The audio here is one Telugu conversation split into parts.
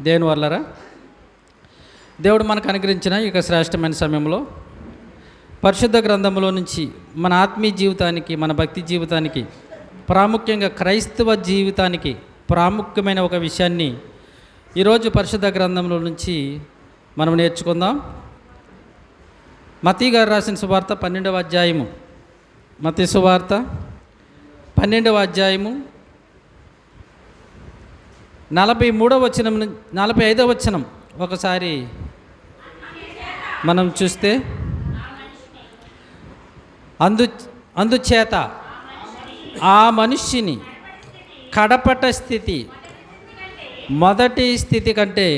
దేవుని వల్లరా దేవుడు మనకు అనుగ్రహించిన ఇక శ్రేష్టమైన సమయంలో పరిశుద్ధ గ్రంథంలో నుంచి మన ఆత్మీయ జీవితానికి, మన భక్తి జీవితానికి, ప్రాముఖ్యంగా క్రైస్తవ జీవితానికి ప్రాముఖ్యమైన ఒక విషయాన్ని ఈరోజు పరిశుద్ధ గ్రంథంలో నుంచి మనం నేర్చుకుందాం. మత్తయి గారు రాసిన సువార్త 12వ అధ్యాయము, మత్తయి సువార్త 12వ అధ్యాయము 43వ వచనం 45వ వచనం ఒకసారి మనం చూస్తే, అందుచేత ఆ మనిషిని కడపట స్థితి మొదటి స్థితి కంటే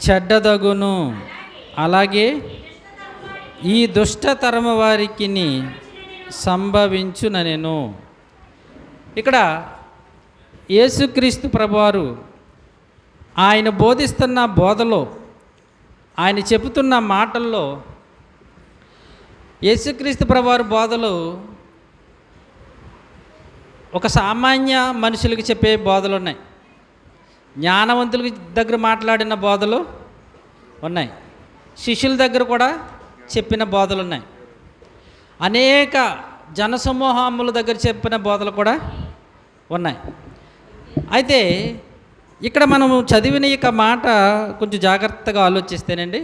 చెడ్డదగును, అలాగే ఈ దుష్టతరము వారికి సంభవించుననెను. ఇక్కడ యేసుక్రీస్తు ప్రభువారు ఆయన బోధిస్తున్న బోధలో, ఆయన చెబుతున్న మాటల్లో, యేసుక్రీస్తు ప్రభువారు బోధలు ఒక సామాన్య మనుషులకి చెప్పే బోధలు ఉన్నాయి, జ్ఞానవంతుల దగ్గర మాట్లాడిన బోధలు ఉన్నాయి, శిష్యుల దగ్గర కూడా చెప్పిన బోధలు ఉన్నాయి, అనేక జనసమూహముల దగ్గర చెప్పిన బోధలు కూడా ఉన్నాయి. అయితే ఇక్కడ మనము చదివిన ఇక మాట కొంచెం జాగ్రత్తగా ఆలోచిస్తేనండి,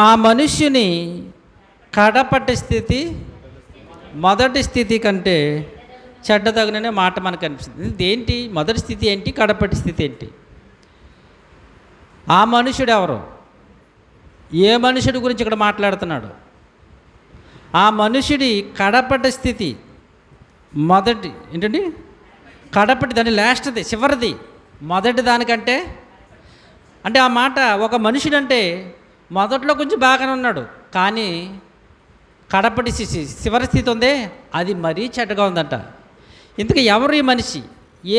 ఆ మనుష్యుని కడపటి స్థితి మొదటి స్థితి కంటే చెడ్డదగుననే మాట మనకు అనిపిస్తుంది. ఏంటి మొదటి స్థితి ఏంటి, కడపటి స్థితి ఏంటి? ఆ మనుషుడు ఎవరు? ఏ మనుషుడి గురించి ఇక్కడ మాట్లాడుతున్నాడు? ఆ మనుషుడి కడపటి స్థితి మొదటి ఏంటండి, కడపటి, దాని లాస్ట్ది, చివరిది, మొదటి దానికంటే. అంటే ఆ మాట, ఒక మనుషుడు అంటే మొదట్లో కొంచెం బాగానే ఉన్నాడు, కానీ కడపటి స్థితి, చివరి స్థితి ఉందే, అది మరీ చెడ్డగా ఉందంట. ఇంతకీ ఎవరు ఈ మనిషి?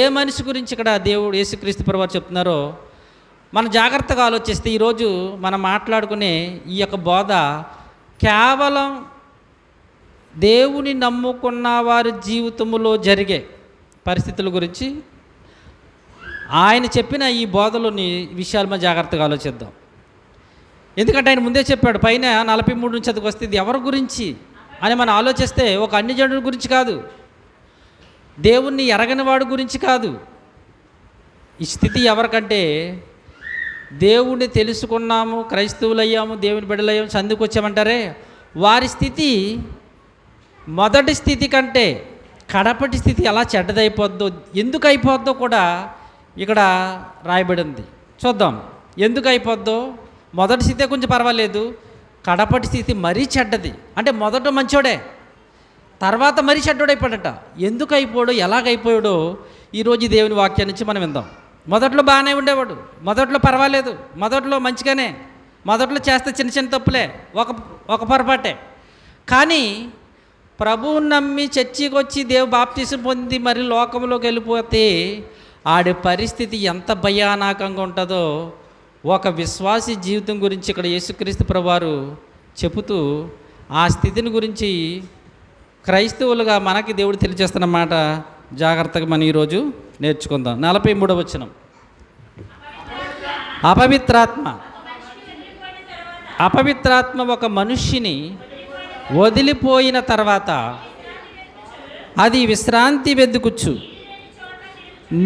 ఏ మనిషి గురించి ఇక్కడ దేవుడు యేసుక్రీస్తు ప్రభువు చెప్తున్నారో మనం జాగ్రత్తగా ఆలోచిస్తే, ఈరోజు మనం మాట్లాడుకునే ఈ యొక్క బోధ కేవలం దేవుని నమ్ముకున్న వారి జీవితంలో జరిగే పరిస్థితుల గురించి ఆయన చెప్పిన ఈ బోధలోని విషయాలు మనం జాగ్రత్తగా ఆలోచిద్దాం. ఎందుకంటే ఆయన ముందే చెప్పాడు, పైన 43 నుంచి అదికి వస్తే ఇది ఎవరి గురించి అని మనం ఆలోచిస్తే, ఒక అన్యజనుడి గురించి కాదు, దేవుణ్ణి ఎరగని వాడి గురించి కాదు. ఈ స్థితి ఎవరికంటే, దేవుణ్ణి తెలుసుకున్నాము, క్రైస్తవులయ్యాము, దేవుని బిడ్డలయ్యాము, సందుకు వచ్చామంటారే, వారి స్థితి మొదటి స్థితి కంటే కడపటి స్థితి ఎలా చెడ్డదైపోద్దో, ఎందుకు అయిపోద్దో కూడా ఇక్కడ రాయబడి ఉంది. చూద్దాం ఎందుకు అయిపోద్దో. మొదటి స్థితే కొంచెం పర్వాలేదు, కడపటి స్థితి మరీ చెడ్డది. అంటే మొదట మంచోడే, తర్వాత మరీ చెడ్డోడైపోయాడట. ఎందుకు అయిపోయాడో, ఎలాగైపోయాడో ఈరోజు దేవుని వాక్యాన్ని నుంచి మనం విందాం. మొదట్లో బాగానే ఉండేవాడు, మొదట్లో పర్వాలేదు, మొదట్లో మంచిగానే, మొదట్లో చేస్తే చిన్న చిన్న తప్పులే, ఒక పొరపాటే. కానీ ప్రభువుని నమ్మి చర్చికి వచ్చి దేవు బాప్తీసం పొంది మరి లోకంలోకి వెళ్ళిపోతే ఆడి పరిస్థితి ఎంత భయానకంగా ఉంటుందో ఒక విశ్వాసి జీవితం గురించి ఇక్కడ యేసుక్రీస్తు ప్రభువారు చెబుతూ ఆ స్థితిని గురించి క్రైస్తవులుగా మనకి దేవుడు తెలియజేస్తున్న మాట జాగ్రత్తగా మనం ఈరోజు నేర్చుకుందాం. 43వ వచనం, అపవిత్రాత్మ ఒక మనుష్యుని వదిలిపోయిన తర్వాత అది విశ్రాంతి వెతుకుచు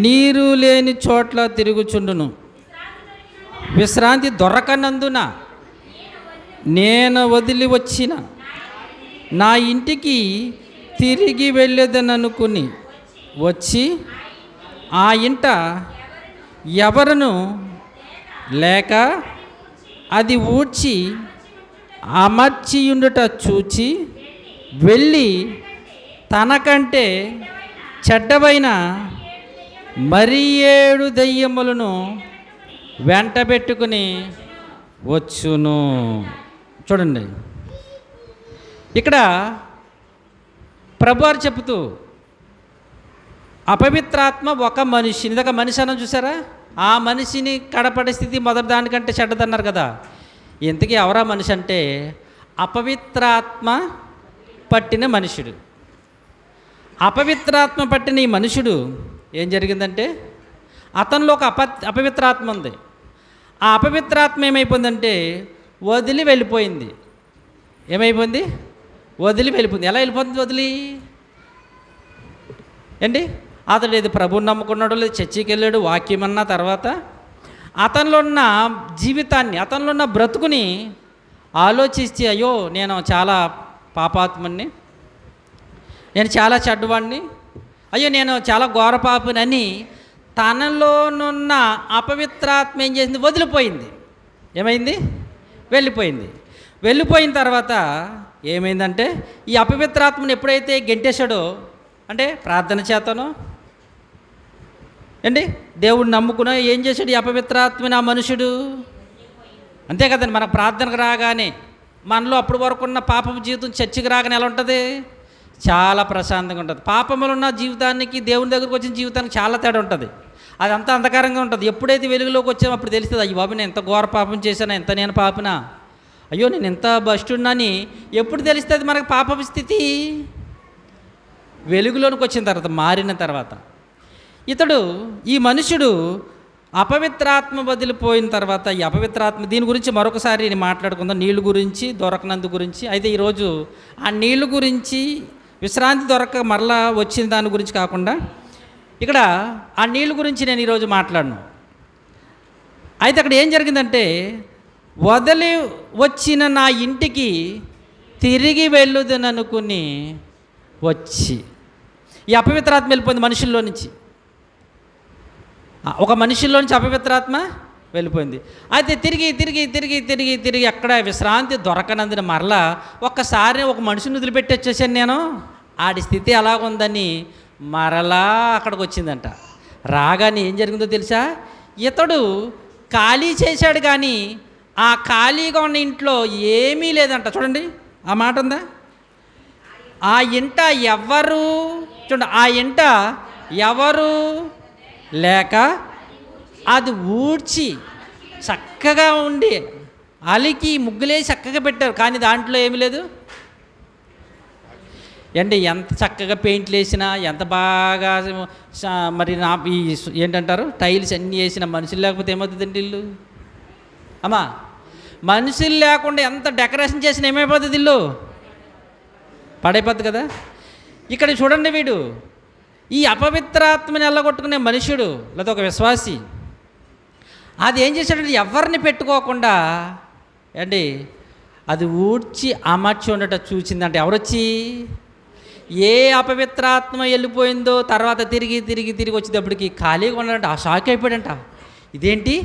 నీరు లేని చోట్ల తిరుగుచుండును. విశ్రాంతి దొరకనందున నేను వదిలి వచ్చిన నా ఇంటికి తిరిగి వెళ్ళేదననుకుని వచ్చి ఆ ఇంట ఎవరును లేక అది ఊడ్చి అమర్చియుండుట చూచి వెళ్ళి తనకంటే చెడ్డవైన మరి 7 దయ్యములను వెంటబెట్టుకుని వచ్చును. చూడండి ఇక్కడ ప్రభువారు చెబుతూ, అపవిత్రాత్మ ఒక మనిషిని, ఇదొక మనిషి అన్న చూసారా, ఆ మనిషిని కడపడే స్థితి మొదటి దానికంటే చెడ్డదన్నారు కదా. ఇంతకీ ఎవరా మనిషి అంటే, అపవిత్రాత్మ పట్టిన మనుషుడు. అపవిత్రాత్మ పట్టిన ఈ మనుషుడు ఏం జరిగిందంటే అతనిలో ఒక అపవిత్రాత్మ ఉంది. ఆ అపవిత్రాత్మ ఏమైపోయిందంటే వదిలి వెళ్ళిపోయింది. ఏమైపోయింది? వదిలి వెళ్ళిపోయింది. ఎలా వెళ్ళిపోతుంది వదిలి? ఏంటి, అతడు ఏది ప్రభువుని నమ్ముకున్నాడు, లేదు చర్చికి వెళ్ళాడు, వాక్యం అన్న తర్వాత అతనిలో ఉన్న జీవితాన్ని, అతనిలో ఉన్న బ్రతుకుని ఆలోచిస్తే, అయ్యో నేను చాలా పాపాత్మని, నేను చాలా చెడ్డవాడిని, అయ్యో నేను చాలా ఘోర పాపినని తనలోనున్న అపవిత్రాత్మ ఏం చేసింది? వదిలిపోయింది. ఏమైంది? వెళ్ళిపోయింది. వెళ్ళిపోయిన తర్వాత ఏమైందంటే ఈ అపవిత్రాత్మను ఎప్పుడైతే గెంటేశాడో, అంటే ప్రార్థన చేతనో ఏంటి దేవుడిని నమ్ముకున్నా ఏం చేశాడు? ఈ అపవిత్రాత్మని ఆ మనుషుడు, అంతే కదండి. మన ప్రార్థనకు రాగానే మనలో అప్పటి వరకు ఉన్న పాపపు జీవితం చర్చికి రాగానే ఎలా ఉంటుంది? చాలా ప్రశాంతంగా ఉంటుంది. పాపములు ఉన్న జీవితానికి దేవుని దగ్గరకు వచ్చిన జీవితానికి చాలా తేడా ఉంటుంది. అదంతా అంధకారంగా ఉంటుంది. ఎప్పుడైతే వెలుగులోకి వచ్చామో అప్పుడు తెలుస్తుంది, అయ్యో బాబు నేను ఎంత ఘోర పాపం చేశానా, ఎంత నేను పాపినా, అయ్యో నేను ఎంత బస్టున్నాని ఎప్పుడు తెలుస్తుంది మనకు పాపపు స్థితి? వెలుగులోనికి వచ్చిన తర్వాత, మారిన తర్వాత. ఇతడు ఈ మనుషుడు అపవిత్రాత్మ వదిలిపోయిన తర్వాత ఈ అపవిత్రాత్మ, దీని గురించి మరొకసారి నేను మాట్లాడుకుందాం, నీళ్ళు గురించి, దొరకనందు గురించి. అయితే ఈరోజు ఆ నీళ్ళు గురించి, విశ్రాంతి దొరక మరలా వచ్చిన దాని గురించి కాకుండా ఇక్కడ ఆ నీళ్ళ గురించి నేను ఈరోజు మాట్లాడను. అయితే అక్కడ ఏం జరిగిందంటే, వదిలి వచ్చిన నా ఇంటికి తిరిగి వెళ్ళుదననుకుని వచ్చి, ఈ అపవిత్రాత్మ వెళ్ళిపోయింది మనుషుల్లో నుంచి. ఒక మనుషుల్లో నుంచి అపవిత్రాత్మ వెళ్ళిపోయింది. అయితే తిరిగి తిరిగి తిరిగి తిరిగి తిరిగి అక్కడ విశ్రాంతి దొరకనందున మరలా ఒక్కసారి ఒక మనిషిని వదిలిపెట్టి వచ్చేసాను నేను, ఆడి స్థితి ఎలాగుందని మరలా అక్కడికి వచ్చిందంట. రాగానే ఏం జరిగిందో తెలుసా? ఇతడు ఖాళీ చేశాడు, కానీ ఆ ఖాళీగా ఉన్న ఇంట్లో ఏమీ లేదంట. చూడండి, ఆ మాట ఉందా? ఆ ఇంట ఎవరు, చూడండి, ఆ ఇంట ఎవరు లేక అది ఊడ్చి చక్కగా ఉండి అలికి ముగ్గులేసి చక్కగా పెట్టారు, కానీ దాంట్లో ఏమీ లేదు. అంటే ఎంత చక్కగా పెయింట్లు వేసినా, ఎంత బాగా మరి ఈ ఏంటంటారు టైల్స్ అన్నీ వేసిన మనుషులు లేకపోతే ఏమవుతుందండి ఇల్లు? అమ్మా, మనుషులు లేకుండా ఎంత డెకరేషన్ చేసినా ఏమైపోతుంది ఇల్లు? పడైపోద్ది కదా. ఇక్కడ చూడండి, వీడు ఈ అపవిత్రాత్మని ఎల్లగొట్టుకునే మనుషుడు లేదా ఒక విశ్వాసి అది ఏం చేశాడంటే ఎవరిని పెట్టుకోకుండా అండి అది ఊడ్చి అమర్చి ఉండట చూసిందంటే, ఎవరొచ్చి? ఏ అపవిత్రాత్మ వెళ్ళిపోయిందో తర్వాత తిరిగి తిరిగి తిరిగి వచ్చేటప్పటికి ఖాళీగా ఉన్నాడంట. ఆ షాక్ అయిపోయాడంట, ఇదేంటి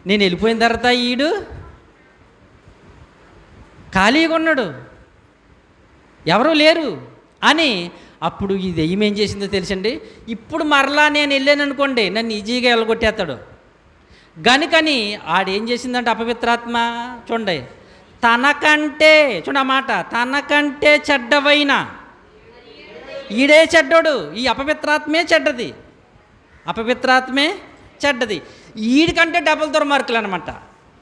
నేను వెళ్ళిపోయిన తర్వాత ఈడు ఖాళీగా ఉన్నాడు, ఎవరూ లేరు అని. అప్పుడు ఈ దెయ్యం ఏం చేసిందో తెలుసండి, ఇప్పుడు మరలా నేను వెళ్ళాను అనుకోండి నన్ను ఈజీగా వెళ్ళగొట్టేస్తాడు గనుకని ఆడేం చేసిందంటే అపవిత్రాత్మ, చూడండి, తనకంటే, చూడండి ఆ మాట, తనకంటే చెడ్డవైన, ఈడే చెడ్డోడు, ఈ అపవిత్రాత్మే చెడ్డది, అపవిత్రాత్మే చెడ్డది, ఈడికంటే డబుల్ దుర్మార్కులు అనమాట.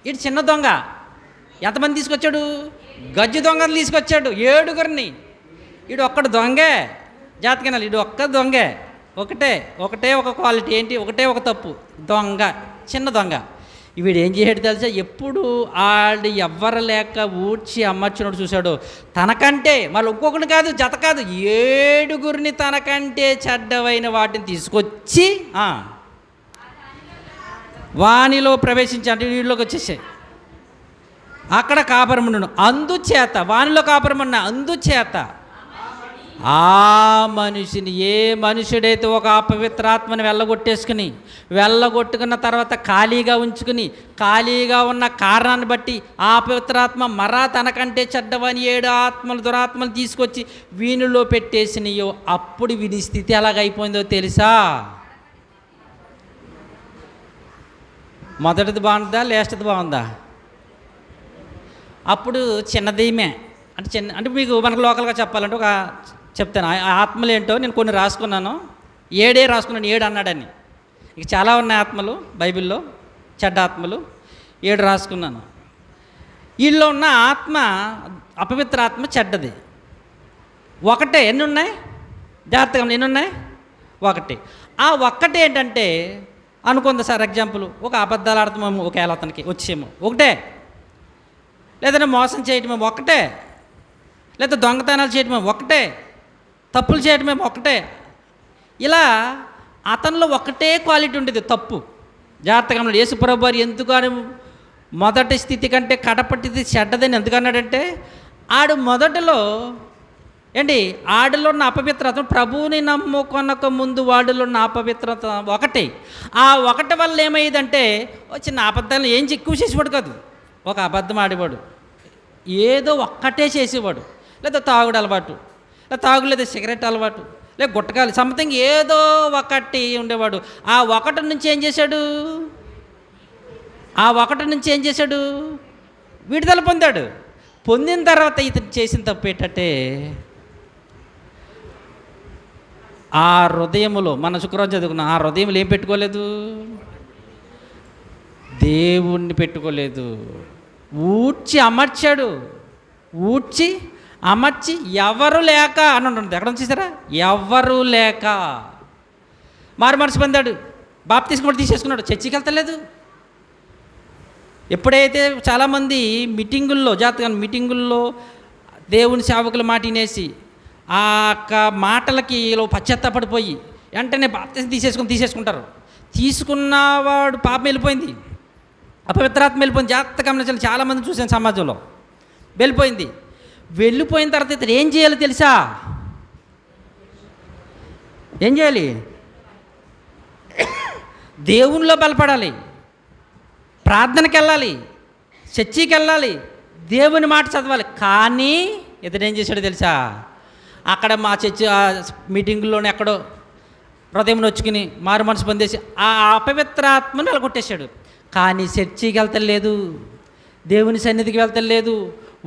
ఈడు చిన్న దొంగ. ఎంతమంది తీసుకొచ్చాడు? గజ్జి దొంగలు తీసుకొచ్చాడు 7గురిని. ఈడు ఒక్కడు దొంగే, జాతకనాలు, ఈడు ఒక్క దొంగే, ఒకటే ఒక క్వాలిటీ ఏంటి, ఒకటే ఒక తప్పు, దొంగ, చిన్న దొంగ. వీడు ఏం చేసాడు తెలుసా? ఎప్పుడు ఆడు ఎవ్వరు లేక ఊడ్చి అమర్చినట్టు చూశాడు, తనకంటే మళ్ళీ ఇంకొకటి కాదు, జత కాదు, 7గురిని తనకంటే చెడ్డవైన వాటిని తీసుకొచ్చి వానిలో ప్రవేశించి, అంటే వీళ్ళలోకి వచ్చేసాయి. అక్కడ కాపురముండును, అందుచేత వానిలో కాపురమున్న అందుచేత ఆ మనిషిని, ఏ మనుషుడైతే ఒక అపవిత్రాత్మని వెళ్ళగొట్టుకున్న తర్వాత ఖాళీగా ఉంచుకుని, ఖాళీగా ఉన్న కారణాన్ని బట్టి ఆ అపవిత్రాత్మ మరా తనకంటే చెడ్డవని 7 దురాత్మలు తీసుకొచ్చి వీనిలో పెట్టేసినయో, అప్పుడు వీని స్థితి ఎలాగైపోయిందో తెలుసా? మొదటిది బాగుందా, లేస్ట్ది బాగుందా? అప్పుడు చిన్నదేమే, అంటే మీకు మనకు లోకల్గా చెప్పాలంటే ఒక చెప్తాను. ఆ ఆత్మలు ఏంటో నేను కొన్ని రాసుకున్నాను, 7 రాసుకున్నాను, 7 అన్నాడని. ఇక చాలా ఉన్నాయి ఆత్మలు బైబిల్లో, చెడ్డ ఆత్మలు 7 రాసుకున్నాను. వీళ్ళలో ఉన్న ఆత్మ, అపవిత్ర ఆత్మ చెడ్డది. ఒకటే, ఎన్ని ఉన్నాయి? జాగ్రత్తగా ఎన్ని ఉన్నాయి? ఒకటి. ఆ ఒక్కటి ఏంటంటే అనుకుంది సార్, ఎగ్జాంపుల్ ఒక అబద్ధాలు ఆడతామేమో ఒకవేళ అతనికి వచ్చేమో ఒకటే, లేదంటే మోసం చేయటమేమో ఒకటే, లేదా దొంగతనాలు చేయటమేమో ఒకటే, తప్పులు చేయటమేమో ఒకటే. ఇలా అతనిలో ఒకటే క్వాలిటీ ఉండేది, తప్పు. జాగ్రత్తగా యేసుప్రభు వారు ఎందుకని మొదటి స్థితి కంటే కడపటిది చెడ్డదని ఎందుకన్నాడంటే, ఆడు మొదటిలో ఏంటి ఆడిలో ఉన్న అపవిత్రత, ప్రభువుని నమ్ముకొనక ముందు వాడిలో ఉన్న అపవిత్రత ఒకటి. ఆ ఒకటి వల్ల ఏమయ్యేదంటే చిన్న అబద్ధాలు ఏం ఎక్కువ చేసేవాడు కాదు, ఒక అబద్ధం ఆడేవాడు, ఏదో ఒక్కటే చేసేవాడు. లేదా తాగుడు అలవాటు, లేదా తాగుడు, లేదా సిగరెట్ అలవాటు, లేదా గుట్టకాలు, సంథింగ్ ఏదో ఒకటి ఉండేవాడు. ఆ ఒకటి నుంచి ఏం చేశాడు? విడుదల పొందాడు. పొందిన తర్వాత ఇతను చేసిన తప్పు ఏంటంటే, ఆ హృదయములో మన శుక్రవారం చదువుకున్న ఆ హృదయంలో ఏం పెట్టుకోలేదు? దేవుణ్ణి పెట్టుకోలేదు. ఊడ్చి అమర్చి ఎవరు లేక అని ఉంటుంది. ఎక్కడ చూసారా? ఎవరు లేక మారు మనసు పొందాడు, బాప్తిస్మం కూడా తీసేసుకున్నాడు, చర్చికి వెళ్తలేదు. ఎప్పుడైతే చాలామంది మీటింగుల్లో దేవుని సేవకుల మాట వినేసి ఆ మాటలకి పశ్చాత్తాపడిపోయి వెంటనే బాప్తిస్మం తీసేసుకుంటారు. తీసుకున్నవాడు పాపం వెళ్ళిపోయింది, అపవిత్రాత్మ వెళ్ళిపోయింది. జాగ్రత్త గమనించాలి. చాలామంది చూసాను సమాజంలో, వెళ్ళిపోయిన తర్వాత ఇతను ఏం చేయాలి తెలుసా? ఏం చేయాలి? దేవునిలో బలపడాలి, ప్రార్థనకి వెళ్ళాలి, చర్చికి వెళ్ళాలి, దేవుని మాట చదవాలి. కానీ ఇతను ఏం చేశాడో తెలుసా? అక్కడ మా చర్చి మీటింగుల్లోనే ఎక్కడో హృదయం నొచ్చుకుని మారు మనసు పొందేసి ఆ అపవిత్రాత్మను నిలగొట్టేశాడు. కానీ చర్చికి వెళ్తలేదు, దేవుని సన్నిధికి వెళ్తలేదు,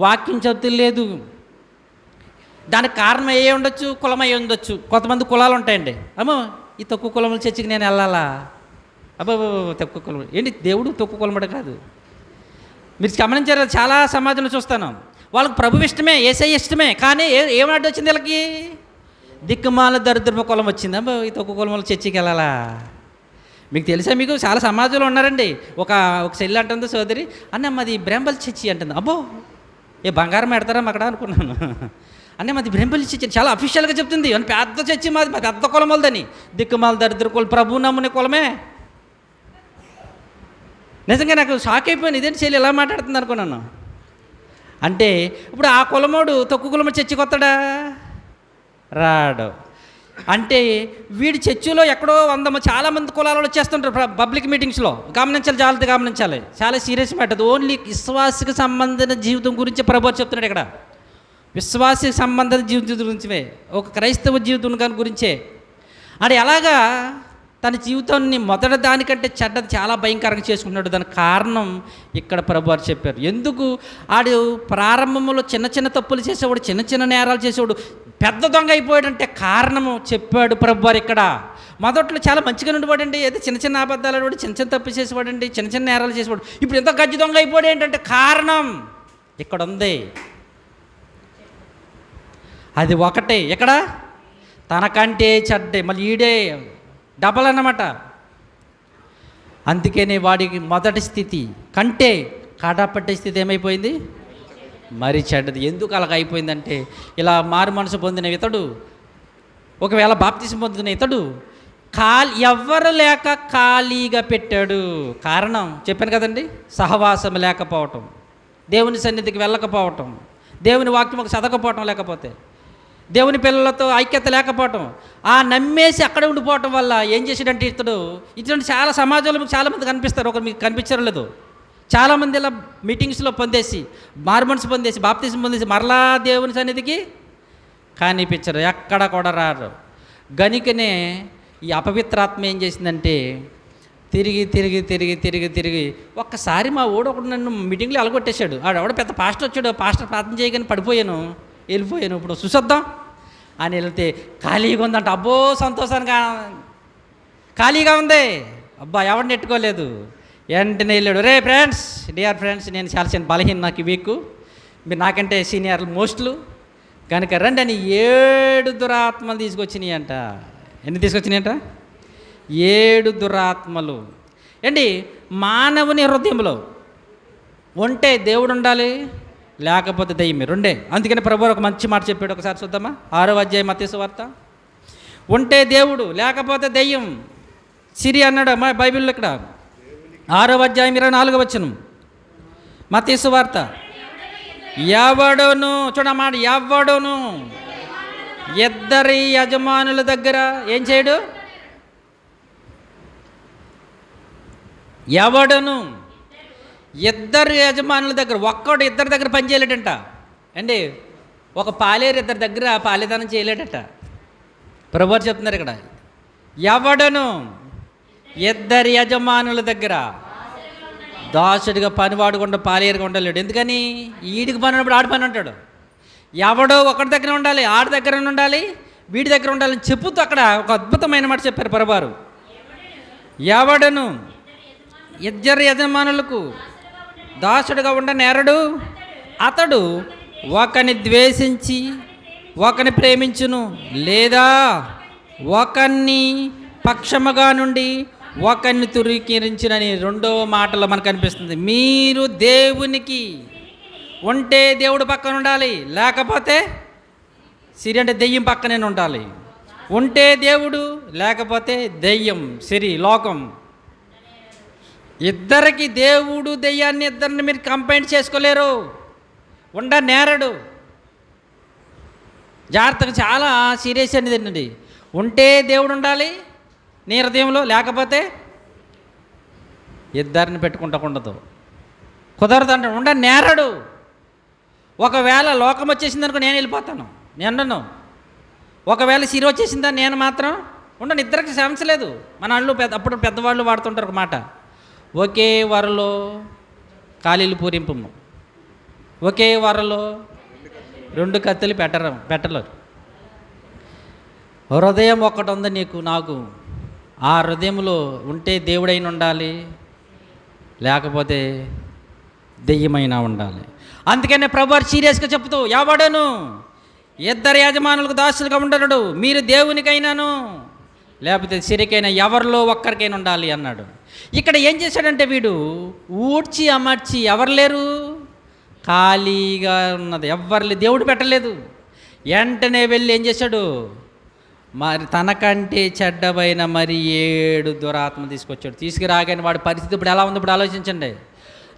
వాక్యం చదువుతలేదు. దానికి కారణం ఏ ఉండొచ్చు? కులమై ఉండొచ్చు. కొంతమంది కులాలు ఉంటాయండి. అమ్మో ఈ తక్కువ కులముల చర్చికి నేను వెళ్ళాలా? అబ్బో తక్కువ కులం ఏంటి? దేవుడు తక్కువ కులమడ కాదు. మీరు గమనించారు, చాలా సమాజంలో చూస్తాను, వాళ్ళకి ప్రభు ఇష్టమే, యేసయ్య ఇష్టమే, కానీ ఏమాటి వచ్చింది వీళ్ళకి? దిక్కుమాల దరిద్రపు కులం వచ్చింది. అబ్బో ఈ తక్కువ కులముల చర్చికి వెళ్ళాలా? మీకు తెలుసా? మీకు చాలా సమాజంలో ఉన్నారండి. ఒక చెల్లి అంటుంది, సోదరి, అన్న మాది బ్రాహ్మణ చర్చి అంటుంది. అబ్బో ఏ బంగారం పెడతారా అక్కడ అనుకున్నాను. అన్నీ మాది బ్రాహ్మణ చర్చి చాలా అఫీషియల్గా చెప్తుంది. అని పెద్ద చర్చి మాది పెద్ద కులం వాళ్ళదని. దిక్కుమాల దరిద్ర కులం, ప్రభు నమ్మునే కులమే. నిజంగా నాకు షాక్ అయిపోయాను, ఇదేంటి చెల్లి ఎలా మాట్లాడుతుంది అనుకున్నాను. అంటే ఇప్పుడు ఆ కులమోడు తక్కువ కులమ చర్చికి వస్తాడా? రాడు. అంటే వీడి చర్చిలో ఎక్కడో చాలామంది కులాలు వచ్చేస్తుంటారు పబ్లిక్ మీటింగ్స్లో. గమనించాలి, చాలా సీరియస్ మ్యాటర్. ఓన్లీ విశ్వాసికి సంబంధించిన జీవితం గురించి ప్రభు చెప్తున్నాడు ఇక్కడ. విశ్వాసికి సంబంధించిన జీవితం గురించే, ఒక క్రైస్తవ జీవితం గురించే. అది ఎలాగా తన జీవితాన్ని మొదటి దానికంటే చెడ్డది చాలా భయంకరంగా చేసుకుంటున్నాడు. దానికి కారణం ఇక్కడ ప్రభు వారు చెప్పారు. ఎందుకు? ఆడు ప్రారంభంలో చిన్న తప్పులు చేసేవాడు, చిన్న నేరాలు చేసేవాడు, పెద్ద దొంగ అయిపోయాడంటే కారణము చెప్పాడు ప్రభు వారు ఇక్కడ. మొదట్లో చాలా మంచిగా ఉండేవాడండి, ఏదో చిన్న అబద్ధాలు ఆడవాడు, చిన్న తప్పు చేసేవాడండి, చిన్న నేరాలు చేసేవాడు. ఇప్పుడు ఎంత గజ్జి దొంగ అయిపోయాడు ఏంటంటే కారణం ఇక్కడ ఉంది. అది ఒకటే. ఇక్కడ తనకంటే చెడ్డే, మళ్ళీ ఈడే డబల్ అన్నమాట. అందుకనే వాడికి మొదటి స్థితి కంటే కడపట్టే స్థితి ఏమైపోయింది? మరి చెడ్డది. ఎందుకు అలాగ అయిపోయిందంటే, ఇలా మారు మనసు పొందిన ఇతడు, ఒకవేళ బాప్తిసం పొందిన ఇతడు ఎవ్వరు లేక ఖాళీగా పెట్టాడు. కారణం చెప్పాను కదండి, సహవాసం లేకపోవటం, దేవుని సన్నిధికి వెళ్ళకపోవటం, దేవుని వాక్యం చదవకపోవటం, లేకపోతే దేవుని పిల్లలతో ఐక్యత లేకపోవటం, ఆ నమ్మేసి అక్కడే ఉండిపోవటం వల్ల ఏం చేసాడంటే ఇటువంటి చాలా సమాజంలో చాలామంది కనిపిస్తారు. ఒకరు మీకు కనిపించారో లేదో, చాలామంది ఇలా మీటింగ్స్లో పొందేసి మారు మనసు పొందేసి బాప్తిసం పొందేసి మరలా దేవుని సన్నిధికి కనిపించరు, ఎక్కడ కూడా రారు. గనుకనే ఈ అపవిత్రాత్మ ఏం చేసిందంటే తిరిగి ఒక్కసారి మా ఒకడు నన్ను మీటింగ్లో అలగొట్టేశాడు. ఆడెవడో పెద్ద పాస్టర్ వచ్చాడు, పాస్టర్ ప్రార్థన చేయగానే వెళ్ళిపోయాను. ఇప్పుడు చూసొద్దాం అని వెళ్తే ఖాళీగా ఉందంట. అబ్బో సంతోషానికి ఖాళీగా ఉంది, అబ్బా ఎవరిని నెట్టుకోలేదు. వెంటనే వెళ్ళాడు, రే ఫ్రెండ్స్, డియర్ ఫ్రెండ్స్, నేను చాలా బలహీన, నాకు వీక్, మీరు నాకంటే సీనియర్లు మోస్ట్లు, కనుక రండి అని 7 దురాత్మలు తీసుకొచ్చినాయి అంట. ఎన్ని తీసుకొచ్చినాయంట? 7 దురాత్మలు. ఏంటి? మానవుని హృదయంలో ఉంటే దేవుడు ఉండాలి, లేకపోతే దెయ్యమే, రెండే. అందుకని ప్రభువు ఒక మంచి మాట చెప్పాడు, ఒకసారి చూద్దామా? 6వ అధ్యాయం మత్తయి సువార్త. ఉంటే దేవుడు, లేకపోతే దెయ్యం. సిరి అన్నాడు మా బైబిల్లో ఇక్కడ 6వ అధ్యాయం 24వ వచనం మత్తయి సువార్త. ఎవడును చూడమాట, ఎవడును ఇద్దరి యజమానుల దగ్గర ఏం చేయడు? ఎవడును ఇద్దరు యజమానుల దగ్గర, ఒక్కడు ఇద్దరి దగ్గర పని చేయలేడంట అండి. ఒక పాలేరు ఇద్దరి దగ్గర పాలేదానం చేయలేడట. ప్రభువారు చెప్తున్నారు ఇక్కడ, ఎవడును ఇద్దరి యజమానుల దగ్గర దాసుడిగా పనివాడుకుండా పాలేరుగా ఉండలేడు. ఎందుకని? ఈడికి పని ఉన్నప్పుడు ఆడి పని ఉంటాడు. ఎవడో ఒకటి దగ్గర ఉండాలి, ఆడి దగ్గర ఉండాలి, వీడి దగ్గర ఉండాలని చెప్పుతూ అక్కడ ఒక అద్భుతమైన మాట చెప్పారు ప్రభువారు. ఎవడను ఇద్దరు యజమానులకు దాసుడుగా ఉండనేరడు, అతడు ఒకని ద్వేషించి ఒకని ప్రేమించును, లేదా ఒకరిని పక్షముగా నుండి ఒకరిని తురీకరించునని రెండవ మాటలో మనకు అనిపిస్తుంది. మీరు దేవునికి ఉంటే దేవుడు పక్కన ఉండాలి, లేకపోతే సిరి అంటే దెయ్యం పక్కనే ఉండాలి. ఉంటే దేవుడు, లేకపోతే దెయ్యం, సిరి లోకం. ఇద్దరికి దేవుడు దెయ్యాన్ని ఇద్దరిని మీరు కంపైన్ చేసుకోలేరు, నేరడు. జాగ్రత్తగా, చాలా సీరియస్ అనేది ఏంటండి. ఉంటే దేవుడు ఉండాలి నీ హృదయంలో, లేకపోతే ఇద్దరిని పెట్టుకుంటకుండదు, కుదరదు అంటే నేరడు. ఒకవేళ లోకం వచ్చేసింది అనుకో నేను వెళ్ళిపోతాను, నేను ఉండను. ఒకవేళ సిరి వచ్చేసిందని నేను మాత్రం ఉండను. ఇద్దరికి సమస్య లేదు. మన వాళ్ళు అప్పుడు పెద్దవాళ్ళు వాడుతుంటారు ఒక మాట, ఒకే వరలో ఖాళీలు పూరింపము, ఒకే వరలో 2 కత్తులు పెట్టలేరు. హృదయం ఒక్కటి ఉంది నీకు నాకు, ఆ హృదయంలో ఉంటే దేవుడైనా ఉండాలి, లేకపోతే దెయ్యమైనా ఉండాలి. అందుకనే ప్రభువారు సీరియస్గా చెప్తూ, ఎవడను ఇద్దరు యజమానులకు దాసులుగా ఉండడు, మీరు దేవునికైనాను లేకపోతే సిరికైనా ఎవరిలో ఒక్కరికైనా ఉండాలి అన్నాడు. ఇక్కడ ఏం చేశాడంటే వీడు ఊడ్చి అమర్చి ఎవరు లేరు, ఖాళీగా ఉన్నది, ఎవరు దేవుడు పెట్టలేదు. వెంటనే వెళ్ళి ఏం చేశాడు, మరి తనకంటే చెడ్డమైన మరి 7 దురాత్మ తీసుకొచ్చాడు. తీసుకురాగానే వాడి పరిస్థితి ఇప్పుడు ఎలా ఉంది ఇప్పుడు ఆలోచించండి.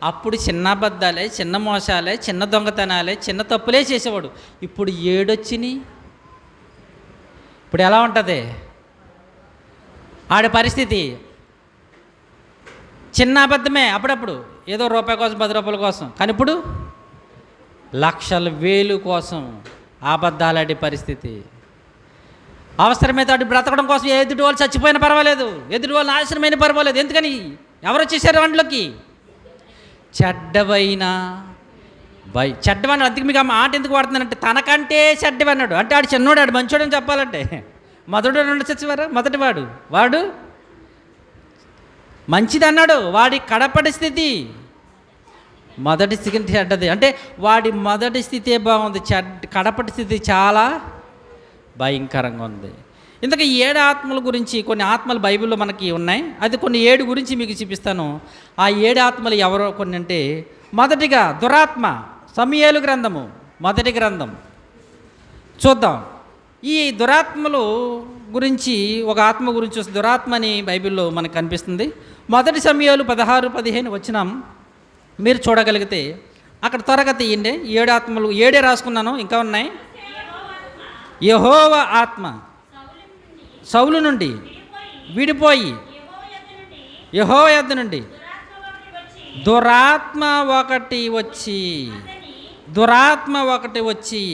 అప్పుడు చిన్న అబద్ధాలే, చిన్న మోసాలే, చిన్న దొంగతనాలే, చిన్న తప్పులే చేసేవాడు. ఇప్పుడు 7 వచ్చినాయి. ఇప్పుడు ఎలా ఉంటుంది ఆడి పరిస్థితి? చిన్న అబద్ధమే అప్పుడప్పుడు, ఏదో రూపాయి కోసం 10 రూపాయల కోసం, కానీ ఇప్పుడు లక్షల వేలు కోసం అబద్ధాలాడే పరిస్థితి. అవసరమైతే అటు బ్రతకడం కోసం ఎదుటి వాళ్ళు చచ్చిపోయినా పర్వాలేదు, ఎదుటి వాళ్ళు నాశనమైన పర్వాలేదు. ఎందుకని? ఎవరు వచ్చేసారు వంటలోకి? చెడ్డవైనా చెడ్డవన్నాడు. అందుకు మీకు ఆ మాట ఎందుకు వాడుతున్నానంటే, తనకంటే చెడ్డవన్నాడు అంటే ఆడు చిన్నోడు, ఆడు మంచోడు అని చెప్పాలంటే. మొదటి చచ్చివారా? వాడు మంచిది అన్నాడు. వాడి కడపటి స్థితి మొదటి స్థితి చెడ్డది అంటే వాడి మొదటి స్థితే బాగుంది, కడపటి స్థితి చాలా భయంకరంగా ఉంది. ఇంతకీ 7 ఆత్మల గురించి కొన్ని ఆత్మలు బైబిల్లో మనకి ఉన్నాయి. అది కొన్ని 7 గురించి మీకు చూపిస్తాను. ఆ 7 ఆత్మలు ఎవరో కొన్ని అంటే, మొదటిగా దురాత్మ. సమూయేలు గ్రంథము మొదటి గ్రంథం చూద్దాం. ఈ దురాత్మలు గురించి ఒక ఆత్మ గురించి వస్తుంది. దురాత్మ అని బైబిల్లో మనకు కనిపిస్తుంది. మొదటి సమూయేలు 16-15 వచనం మీరు చూడగలిగితే అక్కడ త్వరగా తీయండి. 7 ఆత్మలు, 7 రాసుకున్నాను, ఇంకా ఉన్నాయి. యెహోవా ఆత్మ సౌలు నుండి విడిపోయి యెహోవా యొద్ద నుండి దురాత్మ ఒకటి వచ్చి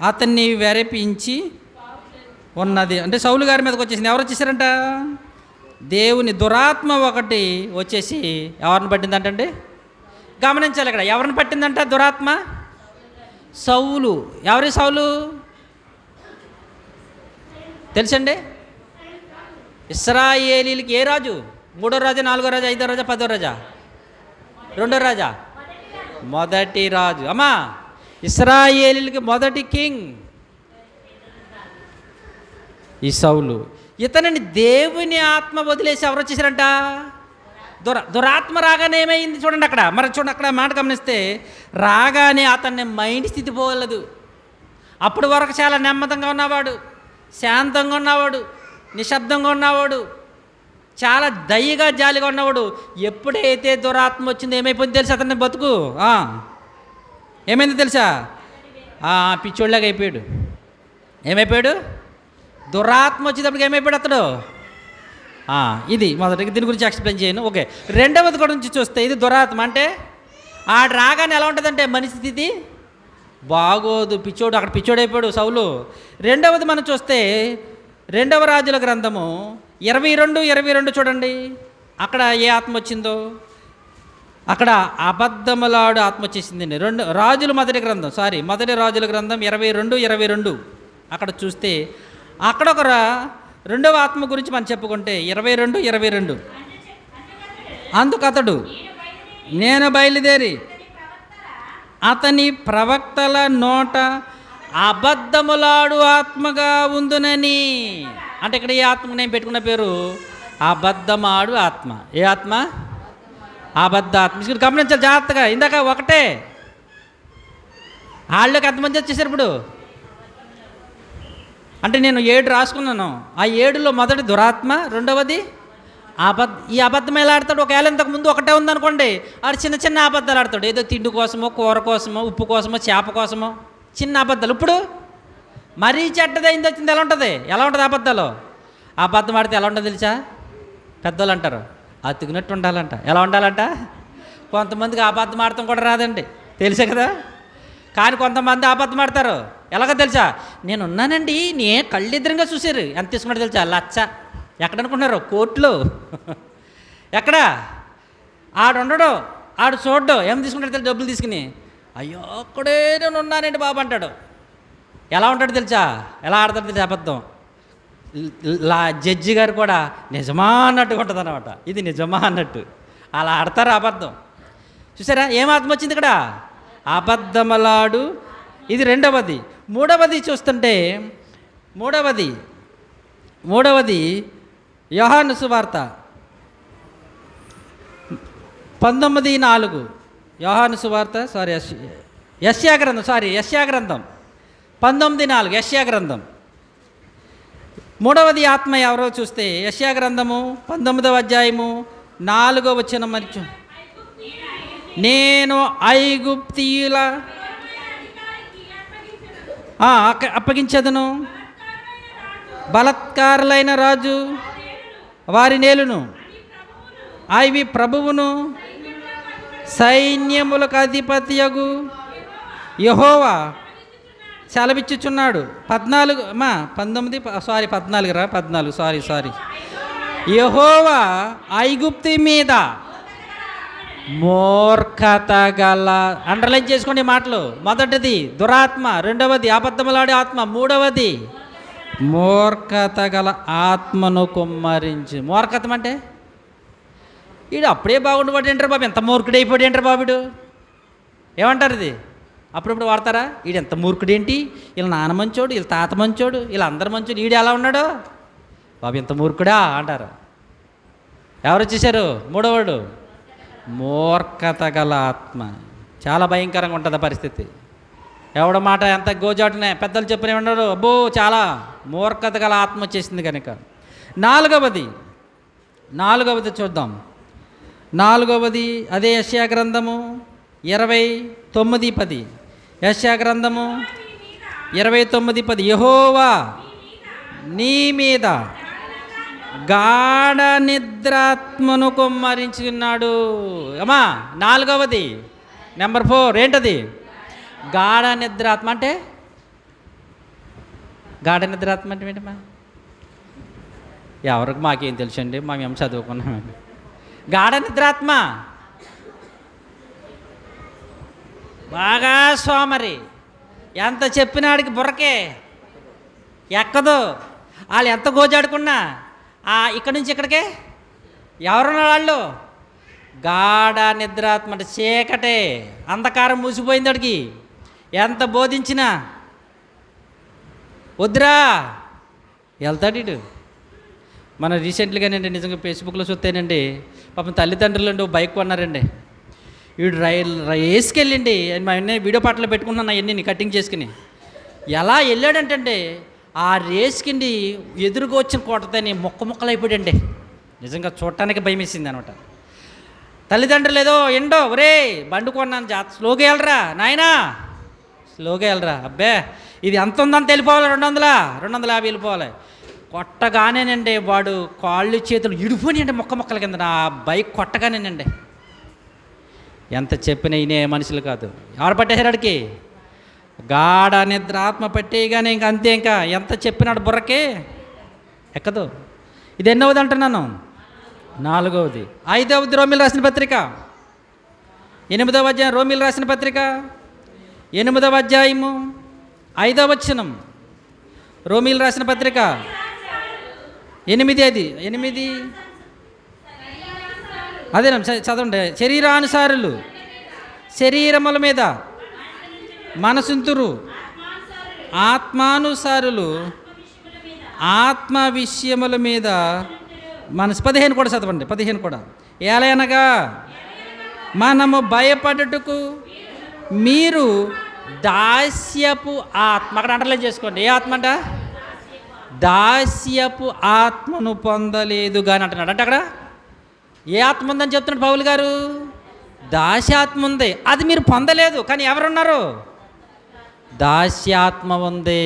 అతన్ని వెరపించి ఉన్నది. అంటే సౌలు గారి మీదకి వచ్చేసింది. ఎవరు వచ్చేసారంట? దేవుని దురాత్మ ఒకటి వచ్చేసి ఎవరిని పట్టిందంటే, గమనించాలి ఇక్కడ, ఎవరిని పట్టిందంట దురాత్మ? సౌలు. ఎవరి సౌలు తెలుసండి? ఇశ్రాయేలీలకి ఏ రాజు? 3వ రాజా, 4వ రాజా, 5వ రాజా, 10వ రాజా? 2వ రాజా? మొదటి రాజు. అమ్మా, ఇశ్రాయేలీయులకి మొదటి కింగ్ ఈ సౌలు. ఇతనిని దేవుని ఆత్మ వదిలేసి ఎవరు వచ్చేసారంట? దురాత్మ రాగానే ఏమైంది చూడండి అక్కడ. మరి చూడండి అక్కడ మాట గమనిస్తే, రాగానే అతన్ని మైండ్ స్థితి పోలేదు. అప్పుడు వరకు చాలా నెమ్మదంగా ఉన్నవాడు, శాంతంగా ఉన్నవాడు, నిశ్శబ్దంగా ఉన్నవాడు, చాలా దయగా జాలిగా ఉన్నవాడు. ఎప్పుడైతే దురాత్మ వచ్చిందో ఏమైపోయింది తెలుసా? అతన్ని బతుకు ఏమైంది తెలుసా? పిచ్చోళ్ళగా అయిపోయాడు. ఏమైపోయాడు? దురాత్మ వచ్చేటప్పటికి ఏమైపోయాడు అతడు? ఇది మొదటికి, దీని గురించి ఎక్స్ప్లెయిన్ చేయను. ఓకే, రెండవది కూడా నుంచి చూస్తే ఇది దురాత్మ అంటే ఆడు రాగానే ఎలా ఉంటుందంటే మనిషి స్థితి బాగోదు, పిచ్చోడు, అక్కడ పిచ్చోడు అయిపోయాడు సౌలు. రెండవది మనం చూస్తే 2వ రాజుల గ్రంథము 22 చూడండి. అక్కడ ఏ ఆత్మ వచ్చిందో, అక్కడ అబద్ధములాడు ఆత్మ వచ్చేసిందండి. మొదటి రాజుల గ్రంథం 22 అక్కడ చూస్తే అక్కడ ఒక రెండవ ఆత్మ గురించి మనం చెప్పుకుంటే 22 అందుకతడు నేను బయలుదేరి అతని ప్రవక్తల నోట అబద్ధములాడు ఆత్మగా ఉందునని. అంటే ఇక్కడ ఏ ఆత్మకు నేను పెట్టుకున్న పేరు? అబద్ధమాడు ఆత్మ. ఏ ఆత్మ? అబద్ధ ఆత్మ. గమనించాలి జాగ్రత్తగా. ఇందాక ఒకటే, వాళ్ళకి ఎంతమంది వచ్చేసారు ఇప్పుడు? అంటే నేను 7 రాసుకున్నాను. ఆ 7లో మొదటి దురాత్మ, రెండవది ఈ అబద్ధం ఎలా ఆడతాడు? ఒకవేళ ఇంతకుముందు ఒకటే ఉందనుకోండి, ఆడు చిన్న చిన్న అబద్ధాలు ఆడతాడు. ఏదో తిండి కోసమో, కూర కోసమో, ఉప్పు కోసమో, చేప కోసమో చిన్న అబద్ధాలు. ఇప్పుడు మరీ చెడ్డదైంది వచ్చింది. ఎలా ఉంటుంది అబద్ధాలు? అబద్ధం ఆడితే ఎలా ఉంటుంది తెలుసా? పెద్దోళ్ళు అంటారు అతుకున్నట్టు ఉండాలంట. ఎలా ఉండాలంట? కొంతమందికి అబద్ధం ఆడటం కూడా రాదండి, తెలుసే కదా. కానీ కొంతమంది అబద్ధం ఆడతారు. ఎలాగో తెలుసా? నేను ఉన్నానండి, కళ్ళిద్దరంగా చూసారు. ఎంత తీసుకున్నాడు తెలుసా? 1,00,000. ఎక్కడనుకుంటున్నారు? కోర్టులో. ఎక్కడ? ఆడు ఉండడు, ఆడు చూడ్డు. ఏం తీసుకుంటాడు తెలుసు? డబ్బులు తీసుకుని, అయ్యో అక్కడే నేను ఉన్నానండి బాబు అంటాడు. ఎలా ఉంటాడు తెలుసా? ఎలా ఆడతాడు తెలుసా అబద్ధం? జడ్జి గారు కూడా నిజమా అన్నట్టుగా ఉంటుంది అన్నమాట. ఇది నిజమా అన్నట్టు అలా ఆడతారు అబద్ధం. చూసారా ఏం ఆత్మ వచ్చింది ఇక్కడ? అబద్ధమలాడు. ఇది రెండవది. మూడవది చూస్తుంటే మూడవది యోహాను సువార్త 19:4. యోహాను సువార్త యెషయా గ్రంథం 19:4. యెషయా గ్రంథం. మూడవది ఆత్మ ఎవరో చూస్తే యెషయా గ్రంథము 19వ అధ్యాయము 4వ వచనం. మరి నేను ఐగుప్తీయుల అప్పగించదును, బలత్కారులైన రాజు వారి నేలును, అవి ప్రభువును, సైన్యములకు అధిపతియగు యెహోవా సెలవిచ్చుచున్నాడు. 14 యెహోవా ఐగుప్తు మీద మూర్ఖత గల, అండర్లైన్ చేసుకోండి మాటలు. మొదటిది దురాత్మ, రెండవది అబద్ధములాడే ఆత్మ, మూడవది మూర్ఖత గల ఆత్మను కుమ్మరించి. మూర్ఖతం అంటే వీడు అప్పుడే బాగుండేవాడు ఏంటారు బాబు, ఎంత మూర్ఖుడైపోయాడు ఏంటారు బాబుడు, ఏమంటారు ఇది? అప్పుడప్పుడు వాడతారా? వీడు ఎంత మూర్ఖుడేంటి, వీళ్ళ నాన్న మంచోడు, వీళ్ళ తాత మంచోడు, వీళ్ళ అందరు మంచోడు, వీడు ఎలా ఉన్నాడు బాబు, ఎంత మూర్ఖుడా అంటారు. ఎవరు వచ్చేసారు? మూడవడు మూర్ఖత గల ఆత్మ. చాలా భయంకరంగా ఉంటుంది పరిస్థితి. ఎవడ మాట ఎంత గోజాటునే పెద్దలు చెప్పినే ఉన్నాడు, అబ్బో చాలా మూర్ఖత గల ఆత్మ వచ్చేసింది కనుక. నాలుగవది చూద్దాం. నాలుగవది అదే యెషయా గ్రంథము 29:10. యెషయా గ్రంథము 29:10. యెహోవా నీ మీద గాఢ నిద్రాత్మను కుమ్మరించున్నాడు. అమ్మా నాలుగవది నెంబర్ 4 ఏంటది? గాఢ నిద్రాత్మ. అంటే గాఢ నిద్రాత్మ అంటే ఏంటమ్మా? ఎవరికి మాకేం తెలుసండి, మేము చదువుకున్నామండి. గాఢ నిద్రాత్మ బాగా సోమరి, ఎంత చెప్పినాడికి బుర్రకే ఎక్కదు. వాళ్ళు ఎంత గోజాడుకున్నా ఇక్కడి నుంచి ఇక్కడికే ఎవరున్న వాళ్ళు గాఢ నిద్రాత్మ అంటే చీకటే, అంధకారం మూసిపోయింది. అడిగి ఎంత బోధించినా వద్దురా వెళ్తాడు ఇటు. మన రీసెంట్గానండి నిజంగా ఫేస్బుక్లో చూస్తేనండి పాపం తల్లిదండ్రులు అండి బైక్ కొన్నారండి. వీడు రేసుకెళ్ళండి మా అన్నీ వీడియో పాటలు పెట్టుకున్నాను అవన్నీ కటింగ్ చేసుకుని ఎలా వెళ్ళాడంటే ఆ రేసుకిండి ఎదురుగా వచ్చిన కోటతోని ముక్కలు అయిపోయాడండి. నిజంగా చూడటానికి భయం వేసింది అనమాట. తల్లిదండ్రులు ఏదో ఎండో ఒరే బండి కొన్నాను స్లోగా వెళ్ళరా నాయనా, స్లోగా వెళ్ళరా, అబ్బే ఇది ఎంత ఉందని తెలిపోవాలి, 250 వెళ్ళిపోవాలి. కొట్టగానేనండి వాడు కాళ్ళు చేతులు ఇడిపోయినాయండి ముక్కల కింద. నా బైక్ కొట్టగానేనండి. ఎంత చెప్పినా ఇనే మనుషులు కాదు. ఎవరు పట్టేశారు వాడికి? గాఢ నిద్ర ఆత్మ పట్టేయగానే ఇంక అంతే. ఇంకా ఎంత చెప్పినాడు బుర్రకే ఎక్కదు. ఇది ఎన్నవది అంటున్నాను? 4వది. 5వది రోమిలు రాసిన పత్రిక 8వ అధ్యాయం. రోమిలు రాసిన పత్రిక 8వ అధ్యాయము 5వ వచనం. రోమిలు రాసిన పత్రిక 8 అదే చదవండి. శరీరానుసారులు శరీరముల మీద మనసుంతురు, ఆత్మానుసారులు ఆత్మ విషయముల మీద మనసు. 15 కూడా చదవండి. 15 కూడా. ఏలయనగా మనము భయపడుటకు మీరు దాస్యపు ఆత్మ, అక్కడ అంటర్లైన్ చేసుకోండి. ఏ ఆత్మ అంట? దాస్యపు ఆత్మను పొందలేదు కానీ అంటున్నాడు. అంటే అక్కడ ఏ ఆత్మ ఉందని చెప్తున్నాడు పౌలు గారు? దాస్యాత్మ ఉంది, అది మీరు పొందలేదు. కానీ ఎవరున్నారు? దాస్యాత్మ ఉంది.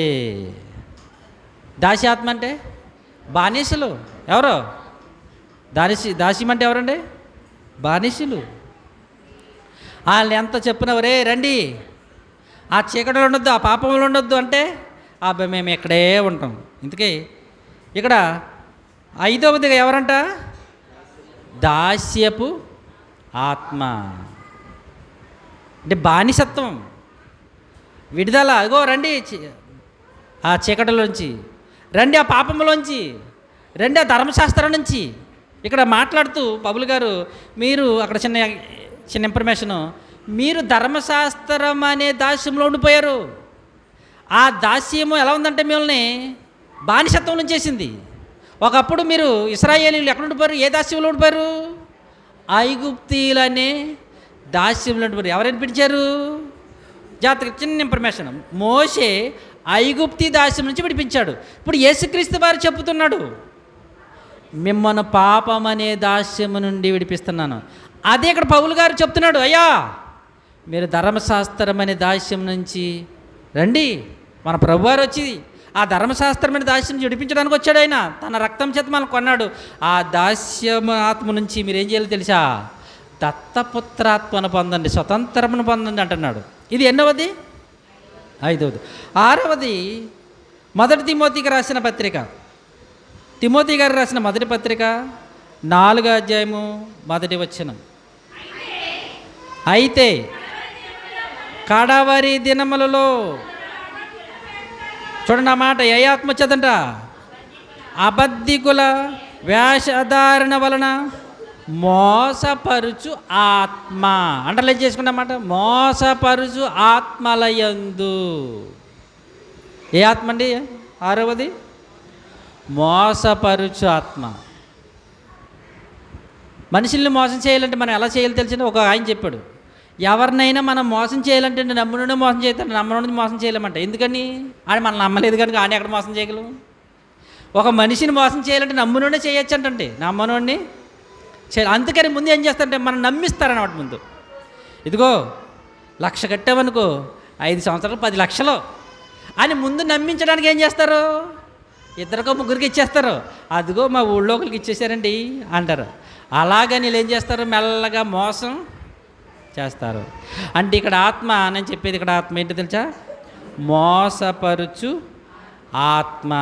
దాస్యాత్మ అంటే బానిసలు. ఎవరు? దాస్యం అంటే ఎవరండి? బానిసలు. వాళ్ళు ఎంత చెప్పినవరే రండి ఆ చీకటిలో ఉండొద్దు, ఆ పాపంలో ఉండొద్దు అంటే అబ్బాయి మేము ఇక్కడే ఉంటాం. ఇందుకే ఇక్కడ 5వదిగా ఎవరంట? దాస్యపు ఆత్మ అంటే బానిసత్వం, విడుదల. అగో రండి ఆ చీకటిలోంచి, రండి ఆ పాపంలోంచి, రండి ఆ ధర్మశాస్త్రం నుంచి. ఇక్కడ మాట్లాడుతూ పౌలు గారు మీరు అక్కడ చిన్న ఇన్ఫర్మేషను, మీరు ధర్మశాస్త్రం అనే దాస్యంలో ఉండిపోయారు. ఆ దాస్యము ఎలా ఉందంటే మిమ్మల్ని బానిసత్వం చేసింది. ఒకప్పుడు మీరు ఇశ్రాయేలీయులు ఎక్కడ ఉండిపోయారు? ఏ దాస్యంలో ఉండిపోయారు? ఐగుప్తీయులనే దాస్యంలో ఉండిపోయారు. ఎవరైనా పిలిచారు? జాతక చిన్న ఇన్ఫర్మేషన్, మోషే ఐగుప్తీ దాస్యం నుంచి విడిపించాడు. ఇప్పుడు యేసుక్రీస్తు వారు చెప్పుతున్నాడు, మిమ్మల్ని పాపం అనే దాస్యము నుండి విడిపిస్తున్నాను. అదే ఇక్కడ పౌలు గారు చెప్తున్నాడు, అయ్యా మీరు ధర్మశాస్త్రం అనే దాస్యం నుంచి రండి. మన ప్రభువారు వచ్చి ఆ ధర్మశాస్త్రమైన దాస్యం నుంచి విడిపించడానికి వచ్చాడు. ఆయన తన రక్తం చేత మనం కొన్నాడు. ఆ దాస్యం ఆత్మ నుంచి మీరు ఏం చేయాలి తెలుసా? దత్తపుత్రాత్మను పొందండి, స్వతంత్రమును పొందండి అంటున్నాడు. ఇది ఎన్నవది? 5వది. 6వది మొదటి తిమోతికి రాసిన పత్రిక. తిమోతి గారు రాసిన మొదటి పత్రిక 4వ అధ్యాయము 1వ వచనం. అయితే కడవరి దినములలో, చూడండి ఆ మాట, ఏ ఆత్మ వచ్చేదంట? అబద్ధికుల వేషధారణ వలన మోసపరుచు ఆత్మ. అండర్లైన్ చేసుకున్నమాట, మోసపరుచు ఆత్మలయందు. ఏ ఆత్మ అండి? 6వది మోసపరుచు ఆత్మ. మనుషుల్ని మోసం చేయాలంటే మనం ఎలా చేయాలో తెలిసింది ఒక ఆయన చెప్పాడు. ఎవరినైనా మనం మోసం చేయాలంటే నమ్మునుండి మోసం చేస్తాను, నమ్మనుండి మోసం చేయలేమంట. ఎందుకని? ఆయన మనం నమ్మలేదు కనుక ఆయన ఎక్కడ మోసం చేయగలం? ఒక మనిషిని మోసం చేయాలంటే నమ్మునుండే చేయొచ్చు అంటే, నమ్మనుండి చేయాలి. అందుకని ముందు ఏం చేస్తారంటే మనం నమ్మిస్తారన్నమాట. ముందు ఇదిగో 1,00,000 కట్టామనుకో 5 సంవత్సరాలు 10 లక్షలు అని ముందు నమ్మించడానికి ఏం చేస్తారు? 2కో 3కి ఇచ్చేస్తారు. అదిగో మా ఊళ్ళో ఒకరికి ఇచ్చేసారండి అంటారు. అలాగని వీళ్ళు ఏం చేస్తారు? మెల్లగా మోసం చేస్తారు. అంటే ఇక్కడ ఆత్మ, నేను చెప్పేది ఇక్కడ ఆత్మ ఏంటో తెలుసా? మోసపరుచు ఆత్మ.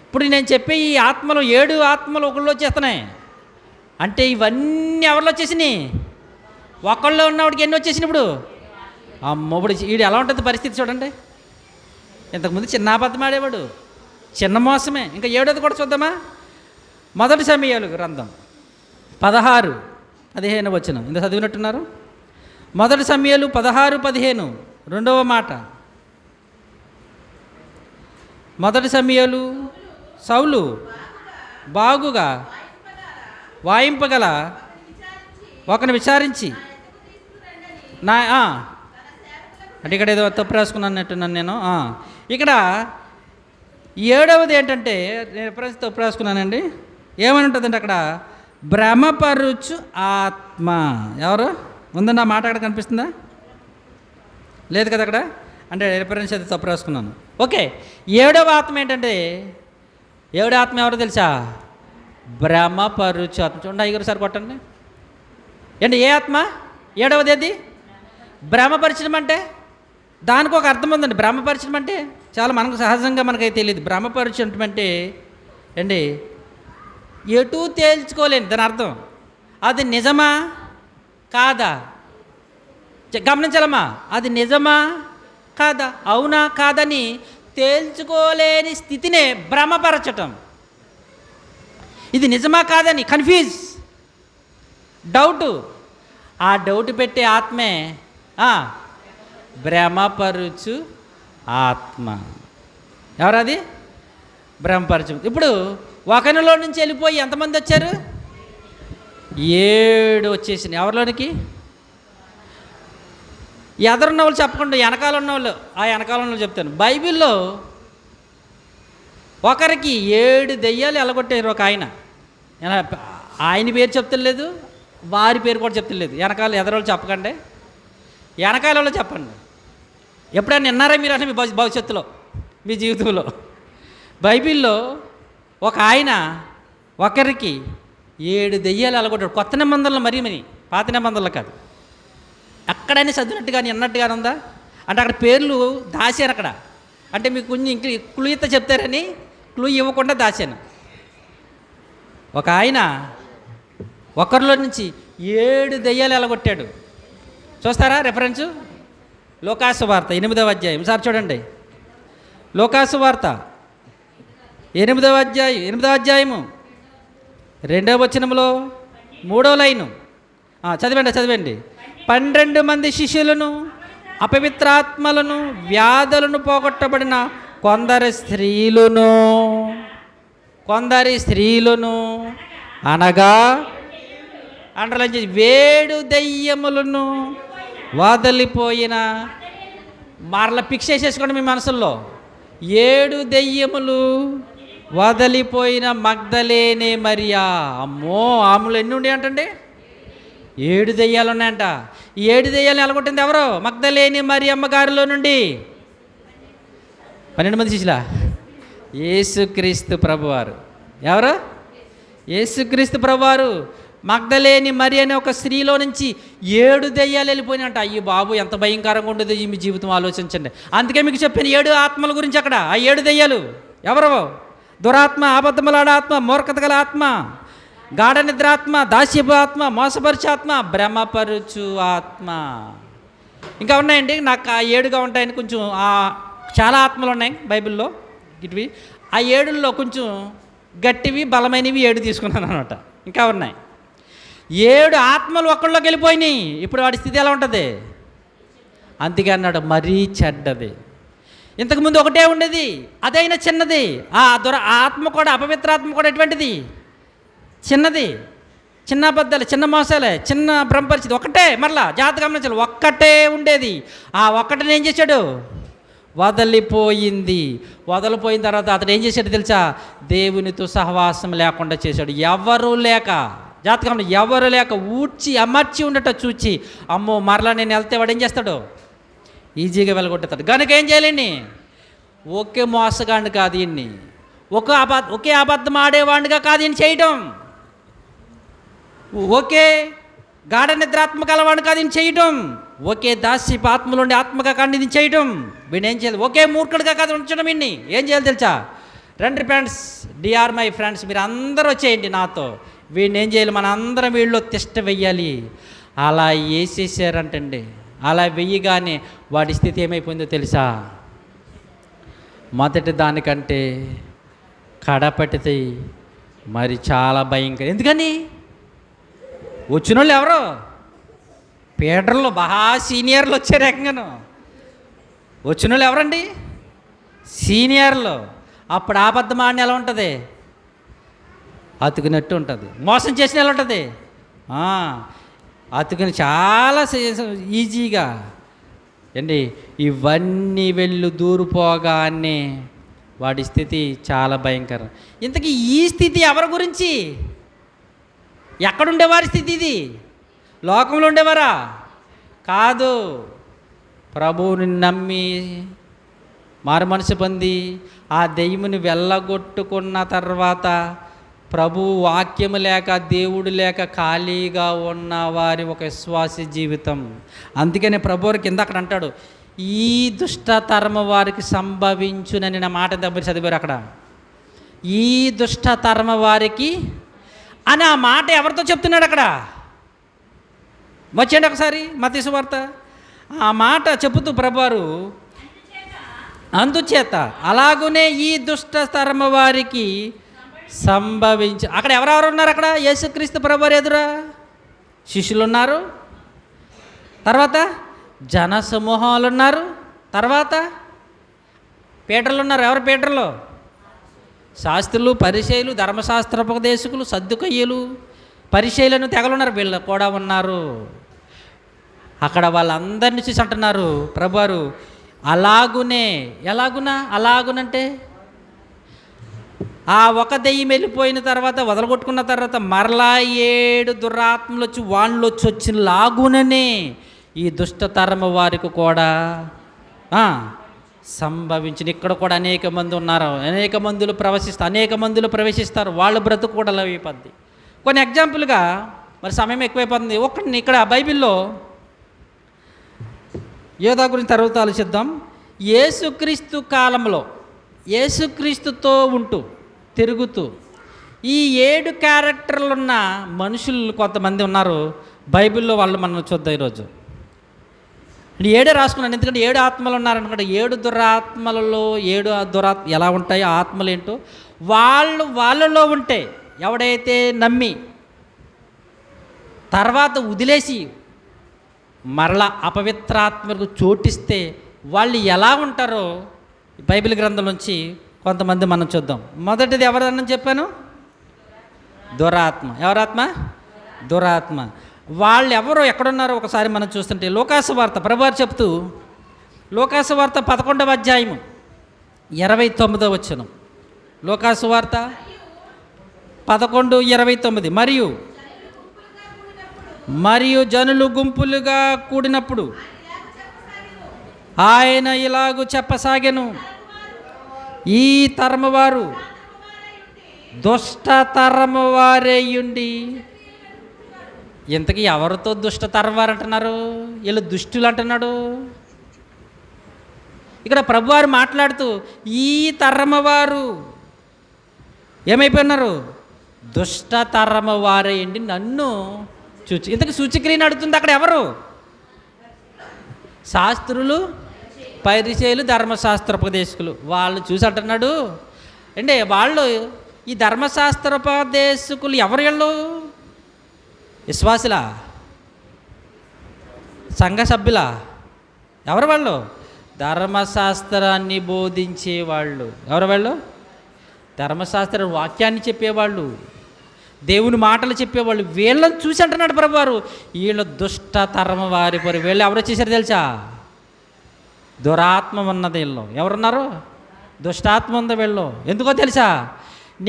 ఇప్పుడు నేను చెప్పే ఈ ఆత్మలు 7 ఆత్మలు ఒకళ్ళు వచ్చేస్తున్నాయి. అంటే ఇవన్నీ ఎవరిలో వచ్చేసినాయి? ఒకళ్ళు ఉన్నవాడికి ఎన్ని వచ్చేసినాయి ఇప్పుడు? అమ్మ, ఇప్పుడు వీడు ఎలా ఉంటుంది పరిస్థితి చూడండి. ఇంతకుముందు చిన్న అబద్ధం ఆడేవాడు, చిన్న మోసమే. ఇంకా 7వది కూడా చూద్దామా? మొదటి సమయాలు గ్రంథం 16-15 వచనం. ఇంత చదివినట్టున్నారు. మొదటి సమూయేలు 16:15 రెండవ మాట. మొదటి సమూయేలు సౌలు బాగుగా వాయింపగల ఒకని విచారించి నా అంటే ఇక్కడ ఏదో తప్పు రాసుకున్నట్టున్నాను నేను. ఇక్కడ 7వది ఏంటంటే నేను తప్పు రాసుకున్నానండి. ఏమని ఉంటుందంటే అక్కడ భ్రమపరుచు ఆత్మ. ఎవరు ఉందండి ఆ మాట అక్కడ కనిపిస్తుందా? లేదు కదా అక్కడ. అంటే రిఫరెన్స్ అయితే తప్పు రాసుకున్నాను. ఓకే, 7వ ఆత్మ ఏంటంటే 7వ ఆత్మ ఎవరో తెలుసా? భ్రమపరుచు ఆత్మ. చూడండి ఐగురు సార్ కొట్టండి. ఏంటి ఏ ఆత్మ? 7వది ఏది? భ్రమపరచడం అంటే దానికి ఒక అర్థం ఉందండి. భ్రమపరచడం అంటే చాలా మనకు సహజంగా మనకైతే తెలియదు. భ్రమపరచడం అంటే ఏంటి? ఎటు తేల్చుకోలేను దాని అర్థం. అది నిజమా కాదా గమనించాలమ్మా. అది నిజమా కాదా, అవునా కాదని తేల్చుకోలేని స్థితినే భ్రమపరచటం. ఇది నిజమా కాదని కన్ఫ్యూజ్, డౌటు. ఆ డౌట్ పెట్టే ఆత్మే భ్రమపరుచు ఆత్మ. ఎవరది? భ్రమపరచు. ఇప్పుడు ఒకనిలో నుంచి వెళ్ళిపోయి ఎంతమంది వచ్చారు? 7 వచ్చేసింది. ఎవరిలోనికి? ఎదురున్న వాళ్ళు చెప్పకుండా వెనకాల ఉన్న వాళ్ళు, ఆ వెనకాల ఉన్న వాళ్ళు చెప్తాను. బైబిల్లో ఒకరికి 7 దెయ్యాలు ఎలగొట్టారు. ఒక ఆయన పేరు చెప్తలేదు, వారి పేరు కూడా చెప్తలేదు. వెనకాల ఎదరోళ్ళు చెప్పకండి, వెనకాల వాళ్ళు చెప్పండి. ఎప్పుడైనా విన్నారా మీరు అంటే మీ భవిష్యత్తులో మీ జీవితంలో? బైబిల్లో ఒక ఆయన ఒకరికి 7 దెయ్యాలు ఎలగొట్టాడు. కొత్త నిబంధనలు మరీ పాత నిబంధనలు కాదు. ఎక్కడైనా చదివినట్టుగాని విన్నట్టుగానే ఉందా అంటే అక్కడ పేర్లు దాచాను అక్కడ. అంటే మీకు కొంచెం ఇంక క్లూ ఇత చెప్తారని క్లూ ఇవ్వకుండా దాచాను. ఒక ఆయన ఒకరిలో నుంచి 7 దెయ్యాలు ఎలగొట్టాడు. చూస్తారా రెఫరెన్సు? లోకాసు వార్త 8వ అధ్యాయం. సార్ చూడండి, లోకాసు వార్త 8వ అధ్యాయము 2వ వచనంలో 3వ లైను చదవండి. 12 మంది శిష్యులను, అపవిత్రాత్మలను, వ్యాధులను పోగొట్టబడిన కొందరి స్త్రీలను అనగా అండర్లైన్ చేసి 7 దెయ్యములను వదిలిపోయిన, మరలా ఫిక్స్ చేసేసుకోండి మీ మనసుల్లో. 7 దెయ్యములు వదిలిపోయిన మగ్దలేనే మరియా. అమ్మో, ఆమెలో ఎన్ని ఉండే అంటండి? 7 దెయ్యాలు ఉన్నాయంట. ఈ 7 దెయ్యాలను ఎలగొట్టింది ఎవరో? మగ్దలేని మరియమ్మ గారిలో నుండి 12 మంది శిష్యులా? యేసుక్రీస్తు ప్రభువారు. ఎవరు? యేసుక్రీస్తు ప్రభువారు మగ్దలేని మరి అనే ఒక స్త్రీలో నుంచి 7 దెయ్యాలు వెళ్ళిపోయినట్ట. అయ్యి బాబు, ఎంత భయంకరంగా ఉండదు మీ జీవితం, ఆలోచించండి. అందుకే మీకు చెప్పాను 7 ఆత్మల గురించి అక్కడ. ఆ 7 దెయ్యాలు ఎవరో? దురాత్మ, అబద్ధములాడ ఆత్మ, మూర్ఖత గల ఆత్మ, గాఢ నిద్రాత్మ, దాస్యపు ఆత్మ, మోసపరిచే ఆత్మ, భ్రమపరుచు ఆత్మ. ఇంకా ఉన్నాయండి, నాకు ఆ 7గా ఉంటాయని కొంచెం చాలా ఆత్మలు ఉన్నాయి బైబిల్లో. ఇటువి ఆ 7లో కొంచెం గట్టివి బలమైనవి 7 తీసుకున్నాను అనమాట. ఇంకా ఉన్నాయి 7 ఆత్మలు ఒక్కళ్ళలోకి వెళ్ళిపోయినాయి. ఇప్పుడు వాడి స్థితి ఎలా ఉంటుంది? అందుకే అన్నాడు మరీ చెడ్డది. ఇంతకుముందు ఒకటే ఉండేది, అదైనా చిన్నది. ఆత్మ కూడా, అపవిత్రాత్మ కూడా ఎటువంటిది? చిన్నది, చిన్న అబద్ధాలే, చిన్న మోసాలే, చిన్న భ్రమపరిచింది. ఒకటే, మరలా జాగ్రత్త గమనించాలి, ఒక్కటే ఉండేది. ఆ ఒక్కటిని ఏం చేశాడు? వదిలిపోయిన తర్వాత అతడు ఏం చేశాడు తెలుసా? దేవునితో సహవాసం లేకుండా చేశాడు. ఎవరు లేక, జాతకంలో ఎవరు లేక ఊడ్చి అమర్చి ఉండట చూచి, అమ్మో మరలా నేను వెళ్తే వాడు ఏం చేస్తాడు? ఈజీగా వెళ్ళగొట్టుతాడు. కనుక ఏం చేయాలండి? ఒకే మోసగాడిని కాదు ఈయన్ని, ఒకే అబద్ధం ఆడేవాడిగా కాదు ఈయన చేయటం, ఒకే గాఢ నిద్రాత్మక అలవాడిని కాదు ఈయన చేయటం, ఒకే దాస్యపు ఆత్మలోండి ఆత్మగా కాదు ఇది చేయటం. వీడిని ఏం చేయాలి? ఒకే మూర్ఖుడిగా కాదు ఉంచడం. వీడిని ఏం చేయాలి తెలుసా? రండి ఫ్రెండ్స్, డిఆర్ మై ఫ్రెండ్స్, మీరు అందరూ వచ్చేయండి నాతో. వీడిని ఏం చేయాలి? మన అందరం వీళ్ళు తిష్ట వెయ్యాలి. అలా వేసేసారంటండి. అలా వెయ్యగానే వాడి స్థితి ఏమైపోయిందో తెలుసా? మొదటి దానికంటే కడపటిది మరి చాలా భయంకరం. ఎందుకని? వచ్చిన వాళ్ళు ఎవరో? పీటర్లో బాగా సీనియర్లు వచ్చారు ఏకంగాను. వచ్చిన వాళ్ళు ఎవరండి? సీనియర్లు. అప్పుడు అబద్ధమాడిన ఎలా ఉంటుంది? అతుకునట్టు ఉంటుంది. మోసం చేసిన ఎలా ఉంటుంది? అతుకుని చాలా ఈజీగా అండి. ఇవన్నీ వెళ్ళు దూరిపోగానే వాడి స్థితి చాలా భయంకరం. ఇంతకీ ఈ స్థితి ఎవరి గురించి? ఎక్కడుండేవారి స్థితి ఇది? లోకంలో ఉండేవారా? కాదు. ప్రభువుని నమ్మి మారు మనసు పొంది ఆ దెయ్యముని వెళ్ళగొట్టుకున్న తర్వాత ప్రభు వాక్యము లేక దేవుడు లేక ఖాళీగా ఉన్న వారి ఒక విశ్వాస జీవితం. అందుకనే ప్రభువు కింద అక్కడ అంటాడు, ఈ దుష్టతరమ వారికి సంభవించునని నా మాట దగ్గర చదివారు అక్కడ. ఈ దుష్టతరమ వారికి అని ఆ మాట ఎవరితో చెప్తున్నాడు అక్కడ? వచ్చేయండి ఒకసారి మత్తయి సువార్త. ఆ మాట చెబుతూ ప్రభువారు, అందుచేత అలాగునే ఈ దుష్టతరమ వారికి సంభవించి, అక్కడ ఎవరెవరు ఉన్నారు? అక్కడ యేసుక్రీస్తు ప్రభువారు ఎదురా శిష్యులు ఉన్నారు, తర్వాత జన సమూహాలు ఉన్నారు, తర్వాత పీటర్లు ఉన్నారు. ఎవరు పీటర్లు? శాస్త్రులు, పరిసయ్యులు, ధర్మశాస్త్రోపదేశకులు, సద్దుకయ్యులు, పరిసయ్యులను తెగలున్నారు. వీళ్ళు కూడా ఉన్నారు. అక్కడ వాళ్ళందరినీ చూసి అంటున్నారు ప్రభువారు, అలాగునే. అలాగునంటే ఆ ఒక దెయ్యం వెళ్ళిపోయిన తర్వాత, వదలగొట్టుకున్న తర్వాత మరలా 7 దురాత్మలు వచ్చి వాళ్ళు వచ్చిన లాగుననే ఈ దుష్టతరమ వారికి కూడా సంభవించిన. ఇక్కడ కూడా అనేక మంది ఉన్నారు. అనేక మందులు ప్రవేశిస్తారు. వాళ్ళ బ్రతుకు కూడా అయిపోద్ది. కొన్ని ఎగ్జాంపుల్గా, మరి సమయం ఎక్కువైపోతుంది. ఒకటి ఇక్కడ బైబిల్లో యోధా గురించి తర్వాత ఆలోచిద్దాం. యేసుక్రీస్తు కాలంలో యేసుక్రీస్తుతో ఉంటూ తిరుగుతూ ఈ 7 క్యారెక్టర్లున్న మనుషులు కొంతమంది ఉన్నారు బైబిల్లో. వాళ్ళు మనం చూద్దాం ఈరోజు. 7 రాసుకున్నాను, ఎందుకంటే 7 ఆత్మలు ఉన్నారనుకుంటే 7 దురాత్మలలో 7 దురాత్మ ఎలా ఉంటాయో ఆత్మలు ఏంటో వాళ్ళలో ఉంటే, ఎవడైతే నమ్మి తర్వాత వదిలేసి మరలా అపవిత్రాత్మకు చోటిస్తే వాళ్ళు ఎలా ఉంటారో బైబిల్ గ్రంథం నుంచి కొంతమంది మనం చూద్దాం. మొదటిది ఎవరన్నా చెప్పాను? దురాత్మ. ఎవరాత్మ? దురాత్మ. వాళ్ళు ఎవరో ఎక్కడున్నారో ఒకసారి మనం చూస్తుంటే లూకాసు వార్త ప్రభువారు చెప్తూ, లూకాసు వార్త 11వ అధ్యాయము 29వ వచనం. లూకాసు వార్త 11:29. మరియు జనులు గుంపులుగా కూడినప్పుడు ఆయన ఇలాగూ చెప్పసాగెను, ఈ తరమువారు దుష్ట తరము వారేయుండి. ఇంతకీ ఎవరితో దుష్ట తరవారు అంటున్నారు? వీళ్ళు దుష్టులు అంటున్నాడు. ఇక్కడ ప్రభువారు మాట్లాడుతూ ఈ తరము వారు ఏమైపోయినారు? దుష్ట తరము వారేయండి నన్ను చూచి. ఇంతకు సూచక్రియను అడుగుతుంది అక్కడ ఎవరు? శాస్త్రులు, పరిసయ్యులు, ధర్మశాస్త్రోపదేశకులు. వాళ్ళు చూసి అంటున్నాడు అంటే వాళ్ళు ఈ ధర్మశాస్త్రోపదేశకులు ఎవరు? వీళ్ళు విశ్వాసులా? సంఘ సభ్యులా? ఎవరు వాళ్ళు? ధర్మశాస్త్రాన్ని బోధించేవాళ్ళు. ఎవరు వాళ్ళు? ధర్మశాస్త్ర వాక్యాన్ని చెప్పేవాళ్ళు, దేవుని మాటలు చెప్పేవాళ్ళు. వీళ్ళని చూసి అంటున్నాడు ప్రభువారు, వీళ్ళు దుష్ట తరమ వారి పరి. వీళ్ళు ఎవరో చేశారు తెలుసా? దురాత్మ ఉన్నది వీళ్ళు. ఎవరున్నారు? దుష్టాత్మ ఉంది వీళ్ళు. ఎందుకో తెలుసా?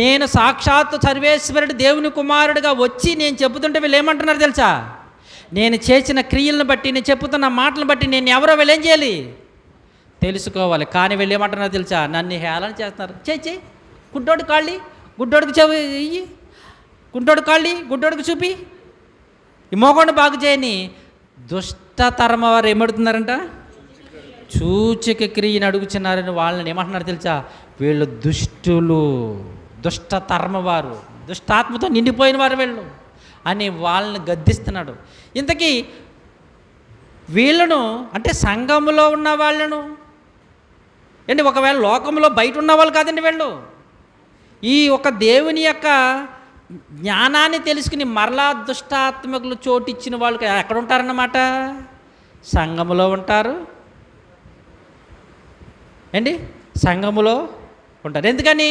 నేను సాక్షాత్తు సర్వేశ్వరుడు దేవుని కుమారుడిగా వచ్చి నేను చెబుతుంటే వీళ్ళు ఏమంటున్నారు తెలుసా? నేను చేసిన క్రియలను బట్టి, నేను చెప్పుతున్న మాటలను బట్టి నేను ఎవరో వీళ్ళు ఏం చేయాలి? తెలుసుకోవాలి. కానీ వీళ్ళు ఏమంటున్నారు తెలుసా? నన్ను హేళన చేస్తున్నారు. చేయి గుడ్డోడు కాళ్ళి, గుడ్డోడికి చెవి ఇయ్యి, గుడ్డోడు కాళ్ళి, గుడ్డోడికి చూపి, ఈ మోగోడిని బాగు చేయని దుష్టతరమ వారు ఏమడుతున్నారంట? సూచక క్రియను అడుగుతున్నారని వాళ్ళని ఏమంటున్నారు తెలుసా? వీళ్ళు దుష్టులు, దుష్టతరమ వారు, దుష్టాత్మతో నిండిపోయిన వారు వీళ్ళు అని వాళ్ళని గద్దిస్తున్నాడు. ఇంతకీ వీళ్ళను అంటే సంఘములో ఉన్న వాళ్ళను ఏంటి, ఒకవేళ లోకంలో బయట ఉన్న వాళ్ళు కాదండి వీళ్ళు. ఈ ఒక దేవుని యొక్క జ్ఞానాన్ని తెలుసుకుని మరలా దుష్టాత్మకులు చోటిచ్చిన వాళ్ళు ఎక్కడ ఉంటారన్నమాట? సంఘములో ఉంటారు. ఏంటి? సంఘములో ఉంటారు. ఎందుకని?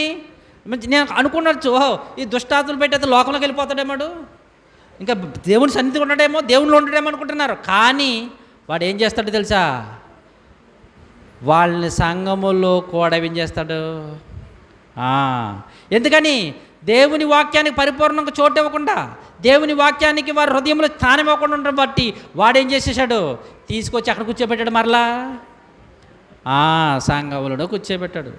నేను అనుకున్నచ్చు, ఓహో ఈ దుష్టాత్మలు పెట్టేది లోకంలోకి వెళ్ళిపోతాడేమాడు, ఇంకా దేవుని సన్నిధిగా ఉండడేమో, దేవునిలో ఉండడేమో అనుకుంటున్నారు. కానీ వాడు ఏం చేస్తాడో తెలుసా? వాళ్ళని సంఘములో కూడా ఏం చేస్తాడు? ఎందుకని? దేవుని వాక్యానికి పరిపూర్ణంగా చోటు ఇవ్వకుండా, దేవుని వాక్యానికి వారి హృదయంలో స్థానం ఇవ్వకుండా ఉండడం బట్టి వాడేం చేసేసాడు? తీసుకొచ్చి అక్కడ కూర్చోబెట్టాడు, మరలా సంఘములో కూర్చోబెట్టాడు.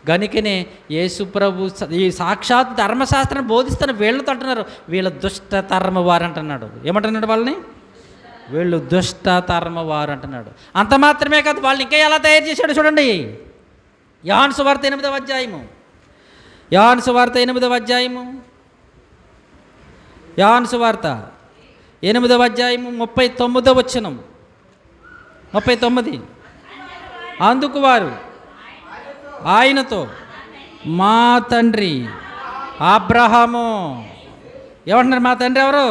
గనుకనే యేసుప్రభు ఈ సాక్షాత్ ధర్మశాస్త్రాన్ని బోధిస్తున్న వీళ్ళతో అంటున్నారు, వీళ్ళ దుష్ట తరమ వారు అంటున్నాడు. ఏమంటున్నాడు వాళ్ళని? వీళ్ళు దుష్ట తరమ వారు అంటున్నాడు. అంత మాత్రమే కాదు, వాళ్ళని ఇంకా ఎలా తయారు చేశాడు చూడండి. యోహాను సువార్త 8వ అధ్యాయము, యోహాను సువార్త 8వ అధ్యాయము, యోహాను సువార్త 8వ అధ్యాయము 39వ వచనం, 39. అందుకు వారు ఆయనతో, మా తండ్రి అబ్రహాము. ఏమంటున్నారు? మా తండ్రి ఎవరు?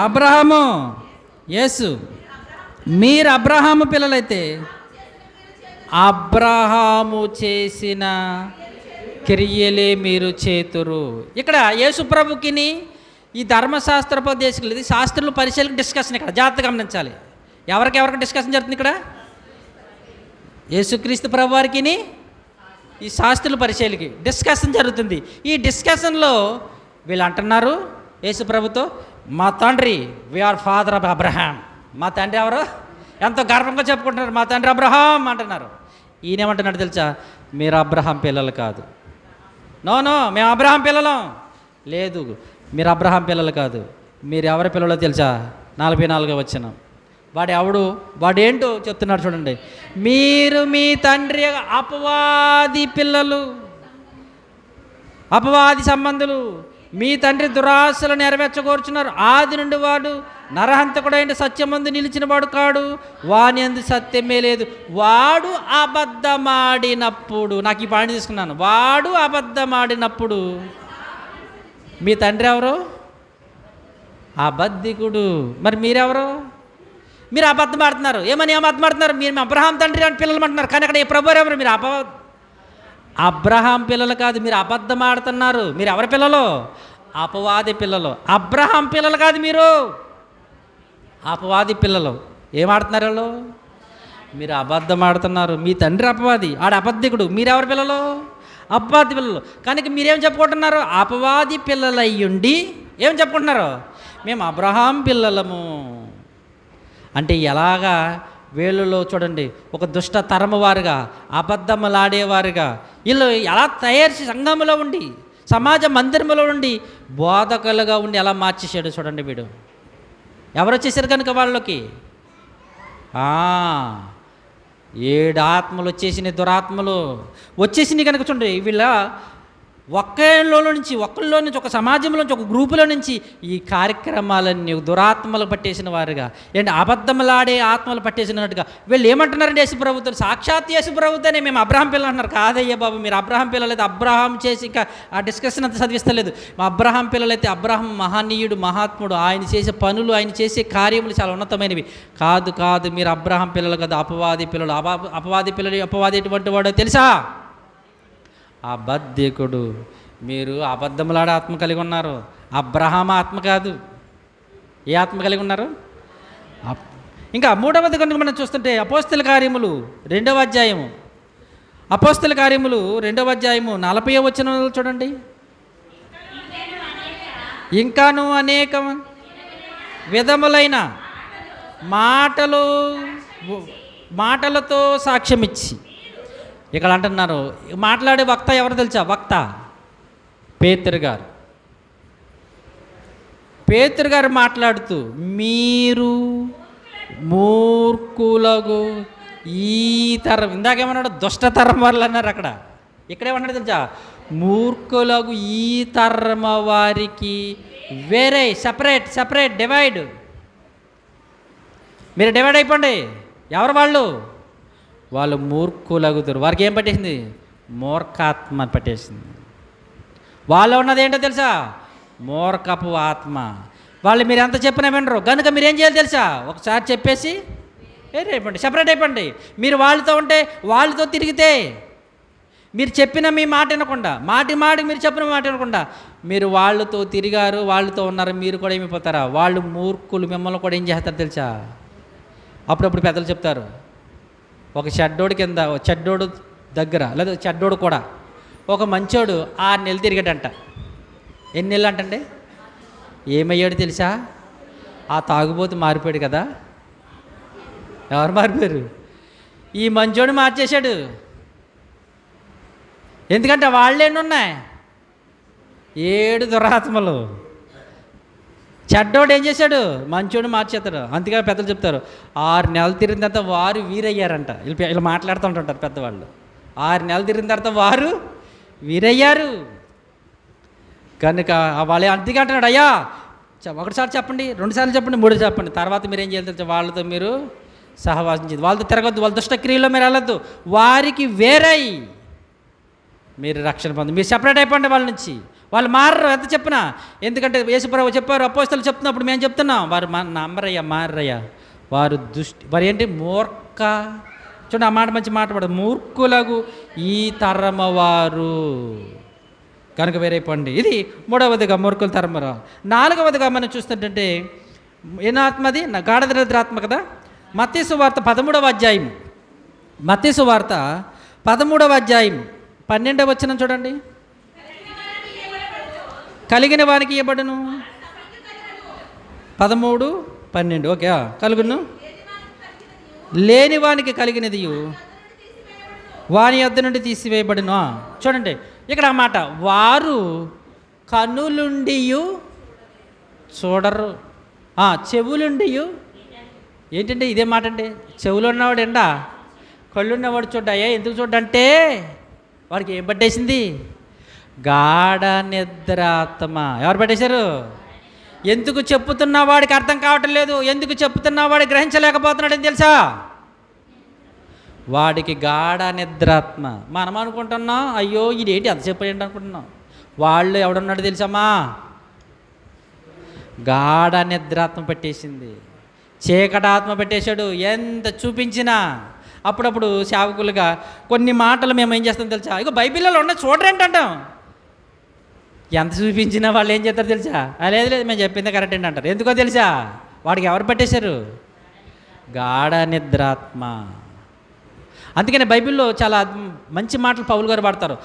అబ్రహాము, యేసు. మీరు అబ్రహాము పిల్లలైతే అబ్రహాము చేసిన క్రియలే మీరు చేతురు. ఇక్కడ యేసు ప్రభుకిని ఈ ధర్మశాస్త్రోపదేశకులు, ఇది శాస్త్రులు పరిశీలన డిస్కషన్. ఇక్కడ జాగ్రత్తగా గమనించాలి. ఎవరికి డిస్కషన్ జరుగుతుంది ఇక్కడ? యేసుక్రీస్తు ప్రభు వారికిని ఈ శాస్త్రుల పరిశీలికి డిస్కషన్ జరుగుతుంది. ఈ డిస్కషన్లో వీళ్ళు అంటున్నారు యేసు ప్రభుతో, మా తండ్రి, వీఆర్ ఫాదర్ ఆఫ్ అబ్రహాం. మా తండ్రి ఎవరు? ఎంతో గర్వంగా చెప్పుకుంటున్నారు, మా తండ్రి అబ్రహాం అంటున్నారు. ఈయనేమంటున్నాడు తెలుసా? మీరు అబ్రహాం పిల్లలు కాదు. నో, మేము అబ్రహాం పిల్లలం. లేదు, మీరు అబ్రహాం పిల్లలు కాదు. మీరు ఎవరి పిల్లలో తెలుసా? 44వ వచనం. వాడేంటో చెప్తున్నాడు చూడండి. మీరు మీ తండ్రి అపవాది పిల్లలు, అపవాది సంబంధులు. మీ తండ్రి దురాశలు నెరవేర్చగోరుచున్నారు. ఆది నుండి వాడు నరహంతకుడైన సత్యమందు నిలిచిన వాడు కాడు, వాని అందు సత్యమే లేదు. వాడు అబద్ధమాడినప్పుడు, నాకు ఈ పాయింట్ తీసుకున్నాను, వాడు అబద్ధమాడినప్పుడు మీ తండ్రి ఎవరు? అబద్ధికుడు. మరి మీరెవరు? మీరు అబద్ధం ఆడుతున్నారు. ఏమని అబద్ధం ఆడుతున్నారు? మీరు అబ్రహాం తండ్రి అని పిల్లలు అంటున్నారు. కానీ అక్కడ ఈ ప్రభు ఎవరు? మీరు అబ్రహాం పిల్లలు కాదు, మీరు అబద్ధం ఆడుతున్నారు. మీరు ఎవరి పిల్లలు? అపవాది పిల్లలు. అబ్రహాం పిల్లలు కాదు, మీరు అపవాది పిల్లలు. ఏమాడుతున్నారు వాళ్ళు? మీరు అబద్ధం ఆడుతున్నారు. మీ తండ్రి అపవాది, ఆడ అబద్ధికుడు. మీరెవరి పిల్లలు? అపవాది పిల్లలు. కనుక మీరేం చెప్పుకుంటున్నారు? అపవాది పిల్లలయ్యుండి ఏం చెప్పుకుంటున్నారు? మేము అబ్రహాం పిల్లలము అంటే ఎలాగా? వీళ్ళలో చూడండి, ఒక దుష్ట తరము వారుగా, అబద్ధములాడేవారుగా వీళ్ళు ఎలా తయారు సంఘములో ఉండి, సమాజ మందిరంలో ఉండి, బోధకులుగా ఉండి ఎలా మార్చేసాడు చూడండి. వీడు ఎవరు వచ్చేసారు కనుక వాళ్ళకి 7 ఆత్మలు వచ్చేసినాయి, దురాత్మలు వచ్చేసినాయి కనుక చూడండి. వీళ్ళ ఒక్కళ్ళలో నుంచి ఒక సమాజంలో నుంచి, ఒక గ్రూపులో నుంచి ఈ కార్యక్రమాలన్నీ దురాత్మలు పట్టేసిన వారుగా, ఏంటి అబద్ధములాడే ఆత్మలు పట్టేసినట్టుగా వీళ్ళు ఏమంటున్నారండి? యేసు ప్రభుత్వం, సాక్షాత్ యేసు ప్రభుత్వనే మేము అబ్రహాం పిల్లలు అంటున్నారు. కాదయ్యా బాబు, మీరు అబ్రహాం పిల్లలైతే అబ్రహాం చేసి, ఇంకా ఆ డిస్కషన్ అంతా చదివిస్తలేదు. మా అబ్రహాం పిల్లలైతే అబ్రహాం మహనీయుడు, మహాత్ముడు. ఆయన చేసే పనులు, ఆయన చేసే కార్యములు చాలా ఉన్నతమైనవి. కాదు, మీరు అబ్రహాం పిల్లలు కాదు, అపవాది పిల్లలు. అపవాది పిల్లలు, అపవాది ఎటువంటి వాడో తెలుసా? అబద్ధికుడు. మీరు అబద్ధములాడే ఆత్మ కలిగి ఉన్నారు, అబ్రహాం ఆత్మ కాదు. ఏ ఆత్మ కలిగి ఉన్నారు? ఇంకా 3వది కనుక మనం చూస్తుంటే అపోస్తల కార్యములు 2వ అధ్యాయము, అపోస్తల కార్యములు 2వ అధ్యాయము 40వ వచనం చూడండి. ఇంకాను అనేక విధములైన మాటలతో సాక్ష్యమిచ్చి, ఇక్కడ అంటున్నారు మాట్లాడే వక్త ఎవరు తెలుసా? వక్త పేతురు గారు మాట్లాడుతూ, మీరు మూర్ఖులకు ఈ తరం, ఇందాకేమన్నాడు? దుష్టతరం వాళ్ళు అన్నారు. ఇక్కడేమన్నాడు తెలుసా? మూర్ఖులకు ఈ తరమ వారికి వేరే, సపరేట్ డివైడ్. మీరు డివైడ్ అయిపోండి. ఎవరు వాళ్ళు మూర్ఖులగుతారు. వారికి ఏం పట్టేసింది? మూర్ఖాత్మ పట్టేసింది. వాళ్ళు ఉన్నది ఏంటో తెలుసా? మూర్ఖపు ఆత్మ. వాళ్ళు మీరు ఎంత చెప్పినా వినరు. కనుక మీరు ఏం చేయాలి తెలుసా? ఒకసారి చెప్పేసి అయిపోండి, సెపరేట్ అయిపోండి. మీరు వాళ్ళతో ఉంటే, వాళ్ళతో తిరిగితే, మీరు చెప్పిన మీ మాట వినకుండా, మాటికి మీరు చెప్పిన మాట వినకుండా మీరు వాళ్ళతో తిరిగారు, వాళ్ళతో ఉన్నారు, మీరు కూడా ఏమైపోతారా? వాళ్ళు మూర్ఖులు. మిమ్మల్ని కూడా ఏం చేస్తారు తెలుసా? అప్పుడప్పుడు పెద్దలు చెప్తారు, ఒక చెడ్డోడు కింద, చెడ్డోడు దగ్గర, లేదా చెడ్డోడు కూడా ఒక మంచోడు 6 నెలలు తిరిగాడంట. ఎన్ని నెలలు అంటండి? ఏమయ్యాడు తెలుసా? ఆ తాగుబోతు మారిపోయాడు కదా. ఎవరు మారిపోయారు? ఈ మంచోడు మార్చేశాడు. ఎందుకంటే వాళ్ళేంటి ఉన్నాయి? 7 దురాత్మలు. చెడ్డోడు ఏం చేశాడు? మంచోడు మార్చేస్తాడు. అందుకని పెద్దలు చెప్తారు, 6 నెలలు తిరిగిన తర్వాత వారు వీరయ్యారంట. ఇలా మాట్లాడుతూ ఉంటుంటారు పెద్దవాళ్ళు. 6 నెలలు తిరిగిన తర్వాత వారు వీరయ్యారు. కనుక వాళ్ళు అందుకే అంటున్నాడు, అయ్యా ఒకటిసారి చెప్పండి, 2 సార్లు చెప్పండి, 3 చెప్పండి, తర్వాత మీరు ఏం చేయాలి తెలుసా? వాళ్ళతో మీరు సహవాసం చేయదు, వాళ్ళతో తిరగద్దు, వాళ్ళ దుష్టక్రియలో మీరు వెళ్ళొద్దు, వారికి వేరై మీరు రక్షణ పొంది, మీరు సెపరేట్ అయిపోండి వాళ్ళ నుంచి. వాళ్ళు మారరు ఎంత చెప్పినా. ఎందుకంటే యేసుప్రభువు చెప్పారు, అపోస్తలులు చెప్తున్నప్పుడు మేము చెప్తున్నాం, వారు నమ్మరయ్యా, మారయ్యా, వారు వారు ఏంటి? మూర్ఖ. చూడండి, ఆ మాట మంచి మాట పడదు, మూర్ఖులకు ఈ తరమ వారు. కనుక వేరైపోండి. ఇది 3వదిగా మూర్ఖుల తరమరా. 4వదిగా మనం చూస్తుంటే ఏం ఆత్మది? గాఢ నిద్రాత్మ కదా. మత్తయి సువార్త 13వ అధ్యాయం, మత్తయి సువార్త 13వ అధ్యాయం 12వ వచనం చూడండి. కలిగిన వానికి ఇవ్వబడును. 13:12. ఓకే, కలుగును. లేని వానికి కలిగినది వాని యొద్ద నుండి తీసివేయబడును. చూడండి ఇక్కడ ఆ మాట, వారు కనులుండి చూడరు, చెవులుండి. ఏంటంటే ఇదే మాట అండి. చెవులు ఉన్నవాడు ఎండా, కళ్ళు ఉన్నవాడు చూడ్డాయా? ఎందుకు చూడ్డంటే వాడికి ఏం పట్టేసింది? గాఢ నిద్రాత్మ. ఎవరు పట్టేశారు? ఎందుకు చెప్పుతున్నా వాడికి అర్థం కావటం లేదు, ఎందుకు చెప్తున్నా వాడికి గ్రహించలేకపోతున్నాడు అని తెలుసా? వాడికి గాఢ నిద్రాత్మ. మనం అనుకుంటున్నాం, అయ్యో ఇదేంటి అంత చెప్పేయండి అనుకుంటున్నాం. వాళ్ళు ఎవడున్నాడు తెలుసమ్మా? గాఢ నిద్రాత్మ పెట్టేసింది, చీకటాత్మ పెట్టేశాడు. ఎంత చూపించినా అప్పుడప్పుడు సేవకులుగా కొన్ని మాటలు మేము ఏం చేస్తాం తెలుసా? ఇక బైబిల్లో ఉన్న చూడరేంటంటాం. ఎంత చూపించినా వాళ్ళు ఏం చేస్తారు తెలుసా? లేదు మేము చెప్పింది కరెక్ట్ ఏంటి అంటారు. ఎందుకో తెలుసా? వాడికి ఎవరు పట్టేశారు? గాఢ నిద్రాత్మ. అందుకని బైబిల్లో చాలా మంచి మాటలు పౌలు గారు వాడతారు.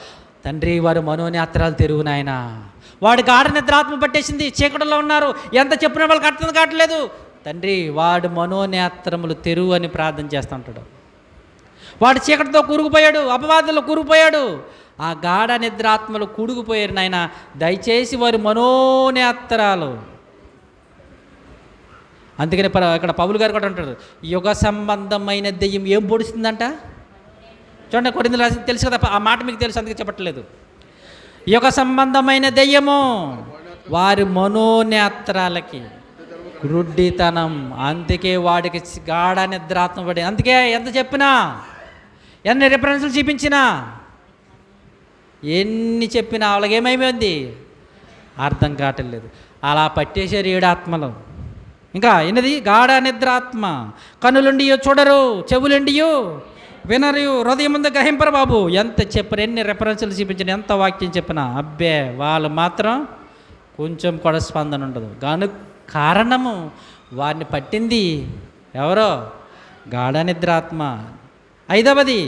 తండ్రి, వారు మనోనేత్రాలు తెరువు నాయన. వాడు గాఢ నిద్రాత్మ పట్టేసింది, చీకటిలో ఉన్నారు, ఎంత చెప్పినా వాళ్ళకి అర్థం కావట్లేదు. తండ్రి, వాడు మనోనేత్రములు తెరువు అని ప్రార్థన చేస్తుంటాడు. వాడు చీకటితో కూరుకుపోయాడు, అపవాదుల్లో కూరుకుపోయాడు. ఆ గాఢ నిద్రాత్మలు కూడుకుపోయారు నాయన, దయచేసి వారి మనోనేత్రాలు. అందుకని ఇక్కడ పౌలు గారు కూడా అంటారు, యుగ సంబంధమైన దెయ్యం ఏం పొడుస్తుందంట. చూడండి, కొరింథీయులకు రాసింది తెలుసు కదా, ఆ మాట మీకు తెలుసు, అందుకే చెప్పట్లేదు. యుగ సంబంధమైన దెయ్యము వారి మనోనేత్రాలకి గ్రుడ్డితనం. అందుకే వాడికి గాఢ నిద్రాత్మ పడి, అందుకే ఎంత చెప్పినా, ఎన్ని రిఫరెన్స్లు చూపించినా, ఎన్ని చెప్పినా వాళ్ళకి ఏమైపోయింది? అర్థం కావట్లేదు. అలా పట్టేశారు 7 ఆత్మలు. ఇంకా ఎన్నది? గాఢ నిద్రాత్మ. కనులుండియో చూడరు, చెవులుండియో వినరు, హృదయం ముందు గ్రహింపరు. బాబు ఎంత చెప్పరు, ఎన్ని రెఫరెన్సులు చూపించిన, ఎంత వాక్యం చెప్పినా అబ్బే వాళ్ళు మాత్రం కొంచెం కూడా స్పందన ఉండదు. కారణము వారిని పట్టింది ఎవరో? గాఢ నిద్రాత్మ. 5వది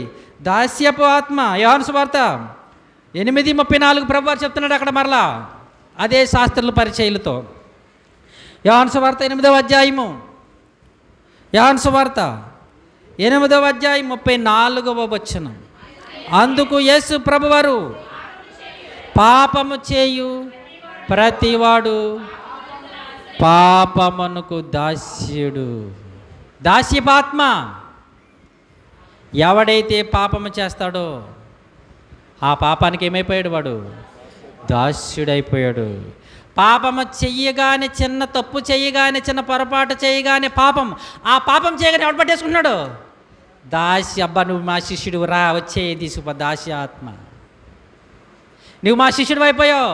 దాస్యపు ఆత్మ. యోహాను సువార్త 8:34 ప్రభువారు చెప్తున్నాడు అక్కడ మరలా అదే శాస్త్రుల పరిచయులతో. యోహాను సువార్త 8వ అధ్యాయము, యోహాను సువార్త 8వ అధ్యాయం 34వ వచనం. అందుకు యేసు ప్రభువారు, పాపము చేయు ప్రతివాడు పాపమునకు దాస్యుడు. దాస్యపాత్మ. ఎవడైతే పాపము చేస్తాడో ఆ పాపానికి ఏమైపోయాడు? వాడు దాస్యుడైపోయాడు. పాపము చెయ్యగానే, చిన్న తప్పు చేయగానే, చిన్న పొరపాటు చేయగానే ఆ పాపం చేయగానే ఎవడు పట్టేసుకున్నాడు? దాసి. అబ్బా నువ్వు మా శిష్యుడు రా, వచ్చే తీసుకుపో. దాసి ఆత్మ. నువ్వు మా శిష్యుడు అయిపోయావు,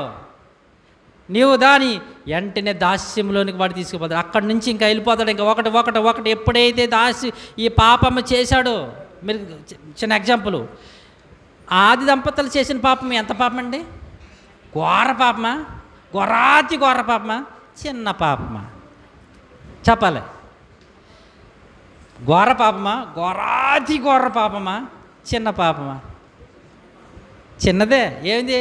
నీవు దాని వెంటనే దాస్యంలోనికి వాడు తీసుకుపోతాడు. అక్కడి నుంచి ఇంకా వెళ్ళిపోతాడు. ఇంకా ఒకటి ఎప్పుడైతే ఈ పాపము చేశాడో, మీరు చిన్న ఎగ్జాంపుల్, ఆది దంపతులు చేసిన పాపం ఎంత పాపం అండి? ఘోర పాపమా? ఘోర పాపమా? చిన్న పాపమా? చెప్పాలి. ఘోర పాపమా? ఘోర పాపమా? చిన్న పాపమా? చిన్నదే. ఏంది?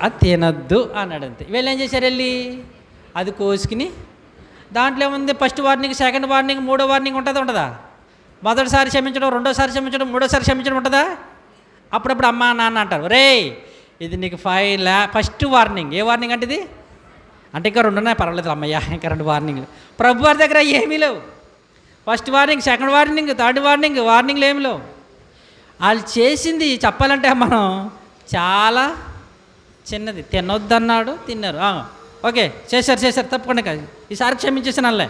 అది తినద్దు అన్నాడు అంతే. వీళ్ళు ఏం చేశారు? వెళ్ళి అది కోసుకుని, దాంట్లో ఏముంది, ఫస్ట్ వార్నింగ్, సెకండ్ వార్నింగ్, మూడో వార్నింగ్ ఉంటుందా? మొదటిసారి క్షమించడం, రెండోసారి క్షమించడం, మూడోసారి క్షమించడం ఉంటుందా? అప్పుడప్పుడు అమ్మ నాన్న అంటారు, రే ఇది నీకు ఫస్ట్ వార్నింగ్. ఏ వార్నింగ్ అంటే ఇది? అంటే ఇంకా 2 ఉన్నాయి, పర్వాలేదు అమ్మయ్య, ఇంకా 2 వార్నింగ్లు. ప్రభు వారి దగ్గర ఏమీ లేవు. First warning, second warning, third వార్నింగ్లు ఏమి లేవు. వాళ్ళు చేసింది చెప్పాలంటే మనం చాలా చిన్నది. తినొద్దన్నాడు, తిన్నారు, ఓకే చేశారు, తప్పకుండా కాదు, ఈసారి క్షమించేసాను అల్లే.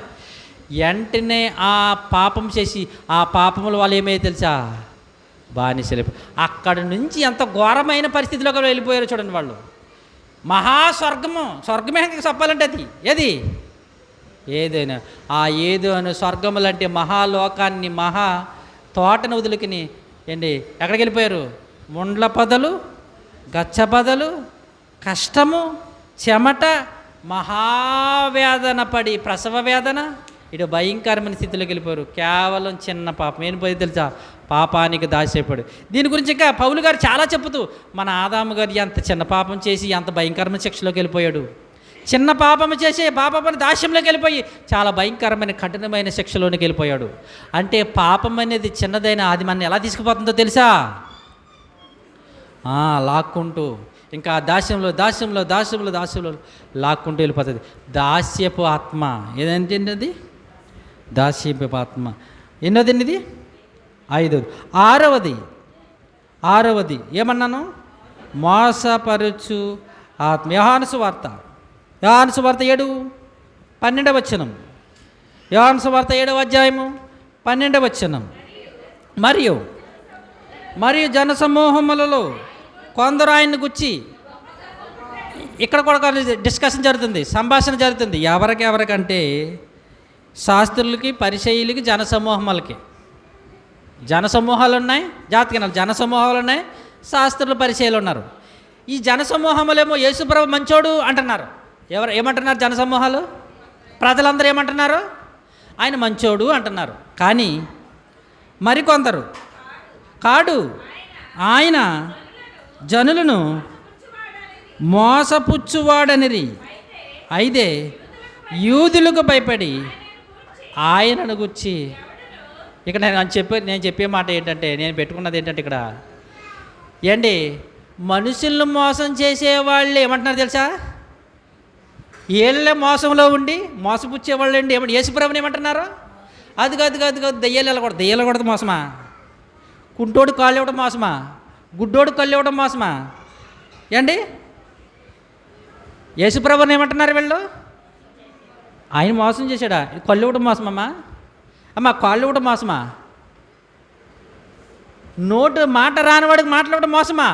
వెంటనే ఆ పాపం చేసి ఆ పాపములు వాళ్ళు ఏమైతే తెలుసా? బానిసలు. అక్కడి నుంచి ఎంత ఘోరమైన పరిస్థితిలోకి వెళ్ళిపోయారు చూడండి వాళ్ళు. స్వర్గమే చెప్పాలంటే అది ఏది? ఏదైనా ఆ అనే స్వర్గము లాంటి మహాలోకాన్ని, మహా తోటను వదులుకుని ఏంటి ఎక్కడికి వెళ్ళిపోయారు? ముండ్ల పొదలు, గచ్చ పొదలు, కష్టము, చెమట, మహావేదన పడి, ప్రసవ వేదన, ఇటు భయంకరమైన స్థితిలోకి వెళ్ళిపోయారు. కేవలం చిన్న పాపం. ఏం పోయి తెలుసా? పాపానికి దాసేపడు. దీని గురించి ఇంకా పౌలు గారు చాలా చెప్పుతూ, మన ఆదాము గారు ఎంత చిన్న పాపం చేసి ఎంత భయంకరమైన శిక్షలోకి వెళ్ళిపోయాడు. చిన్న పాపము చేసి పాపమని దాస్యంలోకి వెళ్ళిపోయి చాలా భయంకరమైన కఠినమైన శిక్షలోనికి వెళ్ళిపోయాడు. అంటే పాపం అనేది చిన్నదైనా అది మన ఎలా తీసుకుపోతుందో తెలుసా? లాక్కుంటూ ఇంకా దాస్యంలో లాక్కుంటూ వెళ్ళిపోతుంది. దాస్యపు ఆత్మ ఏదంటే అది? దాస్యపు ఆత్మ. ఎన్నోది ఇది? 5. ఆరవది ఏమన్నాను? మోసపరుచు ఆత్మ. యోహాను సువార్త 7:12. యోహాను సువార్త 7వ అధ్యాయము 12వ వచనం. మరియు జనసమూహములలో కొందరు ఆయన్ని గుచ్చి, ఇక్కడ కూడా డిస్కషన్ జరుగుతుంది, సంభాషణ జరుగుతుంది. ఎవరికంటే శాస్త్రులకి, పరిచయులకి, జనసమూహాలు ఉన్నాయి, జనసమూహాలు ఉన్నాయి, శాస్త్రులు, పరిచయాలు ఉన్నారు. ఈ జనసమూహములేమో యేసుప్రభు మంచోడు అంటున్నారు. ఏమంటున్నారు జనసమూహాలు? ప్రజలందరూ ఏమంటున్నారు? ఆయన మంచోడు అంటున్నారు. కానీ మరికొందరు కాడు, ఆయన జనులను మోసపుచ్చువాడనిరి. అయితే యూదులకు భయపడి ఆయనను గుచ్చి, ఇక్కడ నేను చెప్పే మాట ఏంటంటే, నేను పెట్టుకున్నది ఏంటంటే, ఇక్కడ ఏంటి, మనుషులను మోసం చేసేవాళ్ళు ఏమంటున్నారు తెలుసా? వీళ్ళే మోసంలో ఉండి మోసపుచ్చేవాళ్ళు అండి. యేసుప్రభుని ఏమంటున్నారు? అది కాదు దెయ్యాలు వెళ్ళకూడదు మోసమా? కుంటోడు కాళ్ళు ఇవ్వడం మోసమా? గుడ్డోడు కళ్ళు ఇవ్వడం మోసమా? ఏండి యేసుప్రభుని ఏమంటున్నారు వీళ్ళు? ఆయన మోసం చేశాడా? కళ్ళు ఇవ్వడం మోసమమ్మా? కాళ్ళు ఇవ్వడం మోసమా? నోటు మాట రానివాడికి మాట్లాడడం మోసమా?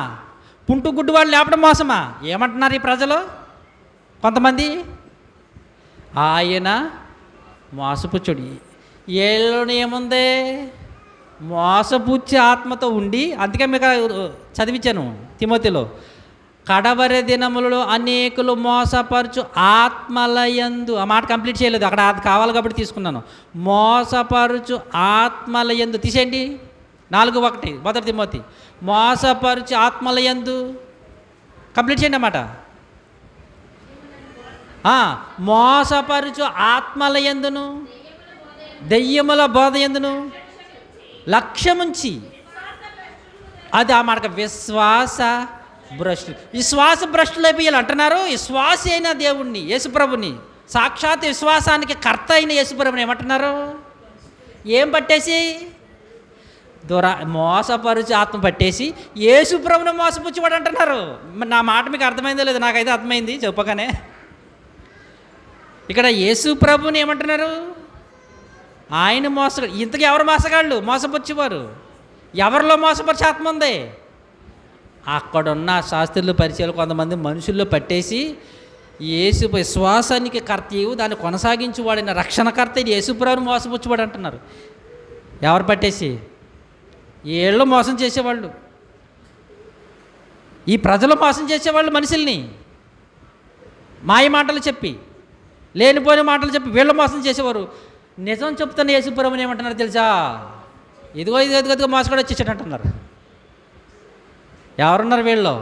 పుంటు గుడ్డు వాళ్ళు లేపడం మోసమా? ఏమంటున్నారు ఈ ప్రజలు? కొంతమంది ఆయన మోసపుచ్చుడు. ఏళ్ళని ఏముంది? మోసపుచ్చి ఆత్మతో ఉండి, అందుకే మీకు చదివించాను తిమోతిలో, కడవరి దినములలో అనేకులు మోసపరచు ఆత్మలయందు. ఆ మాట కంప్లీట్ చేయలేదు, అక్కడ అది కావాలి కాబట్టి తీసుకున్నాను. మోసపరచు ఆత్మలయందు తీసేయండి. 4:1 మొదటి తిమోతి. మోసపరచు ఆత్మలయందు కంప్లీట్ చేయండి అన్నమాట. మోసపరచు ఆత్మలయందును దెయ్యముల బోధ ఎందును లక్ష్యముంచి, అది ఆ మాట విశ్వాస భ్రష్టులు అయిపోయాలి అంటున్నారు. విశ్వాస అయిన దేవుణ్ణి, యేసుప్రభుని, సాక్షాత్ విశ్వాసానికి కర్త అయిన యేసుప్రభుని ఏమంటున్నారు? ఏం పట్టేసి? మోసపరుచి ఆత్మ పట్టేసి యేసుప్రభుని మోసపుచ్చివాడు అంటున్నారు. నా మాట మీకు అర్థమైందో లేదో? నాకైతే అర్థమైంది చెప్పగానే. ఇక్కడ యేసుప్రభుని ఏమంటున్నారు? ఆయన మోసగాడు. ఇంతకు ఎవరు మోసగాళ్ళు? మోసపుచ్చేవారు. ఎవరిలో మోసపరిచే ఆత్మ ఉంది? అక్కడున్న శాస్త్రులు పరిచయాలు కొంతమంది మనుషుల్లో పట్టేసి యేసు విశ్వాసానికి కర్తయు దాన్ని కొనసాగించువాడిన రక్షణకర్త ఇది యేసుప్రభుని మోసపుచ్చువాడు అంటున్నారు. ఎవరు పట్టేసి? ఏళ్ళు మోసం చేసేవాళ్ళు, ఈ ప్రజలు మోసం చేసేవాళ్ళు మనుషుల్ని మాయ మాటలు చెప్పి, లేనిపోయిన మాటలు చెప్పి వీళ్ళు మోసం చేసేవారు. నిజం చెప్తున్న యేసుప్రభుని ఏమంటున్నారు తెలుసా? ఇదిగో ఇదిగో మోసగాడు వచ్చేసాడు అంటున్నారు. ఎవరున్నారు వీళ్ళు?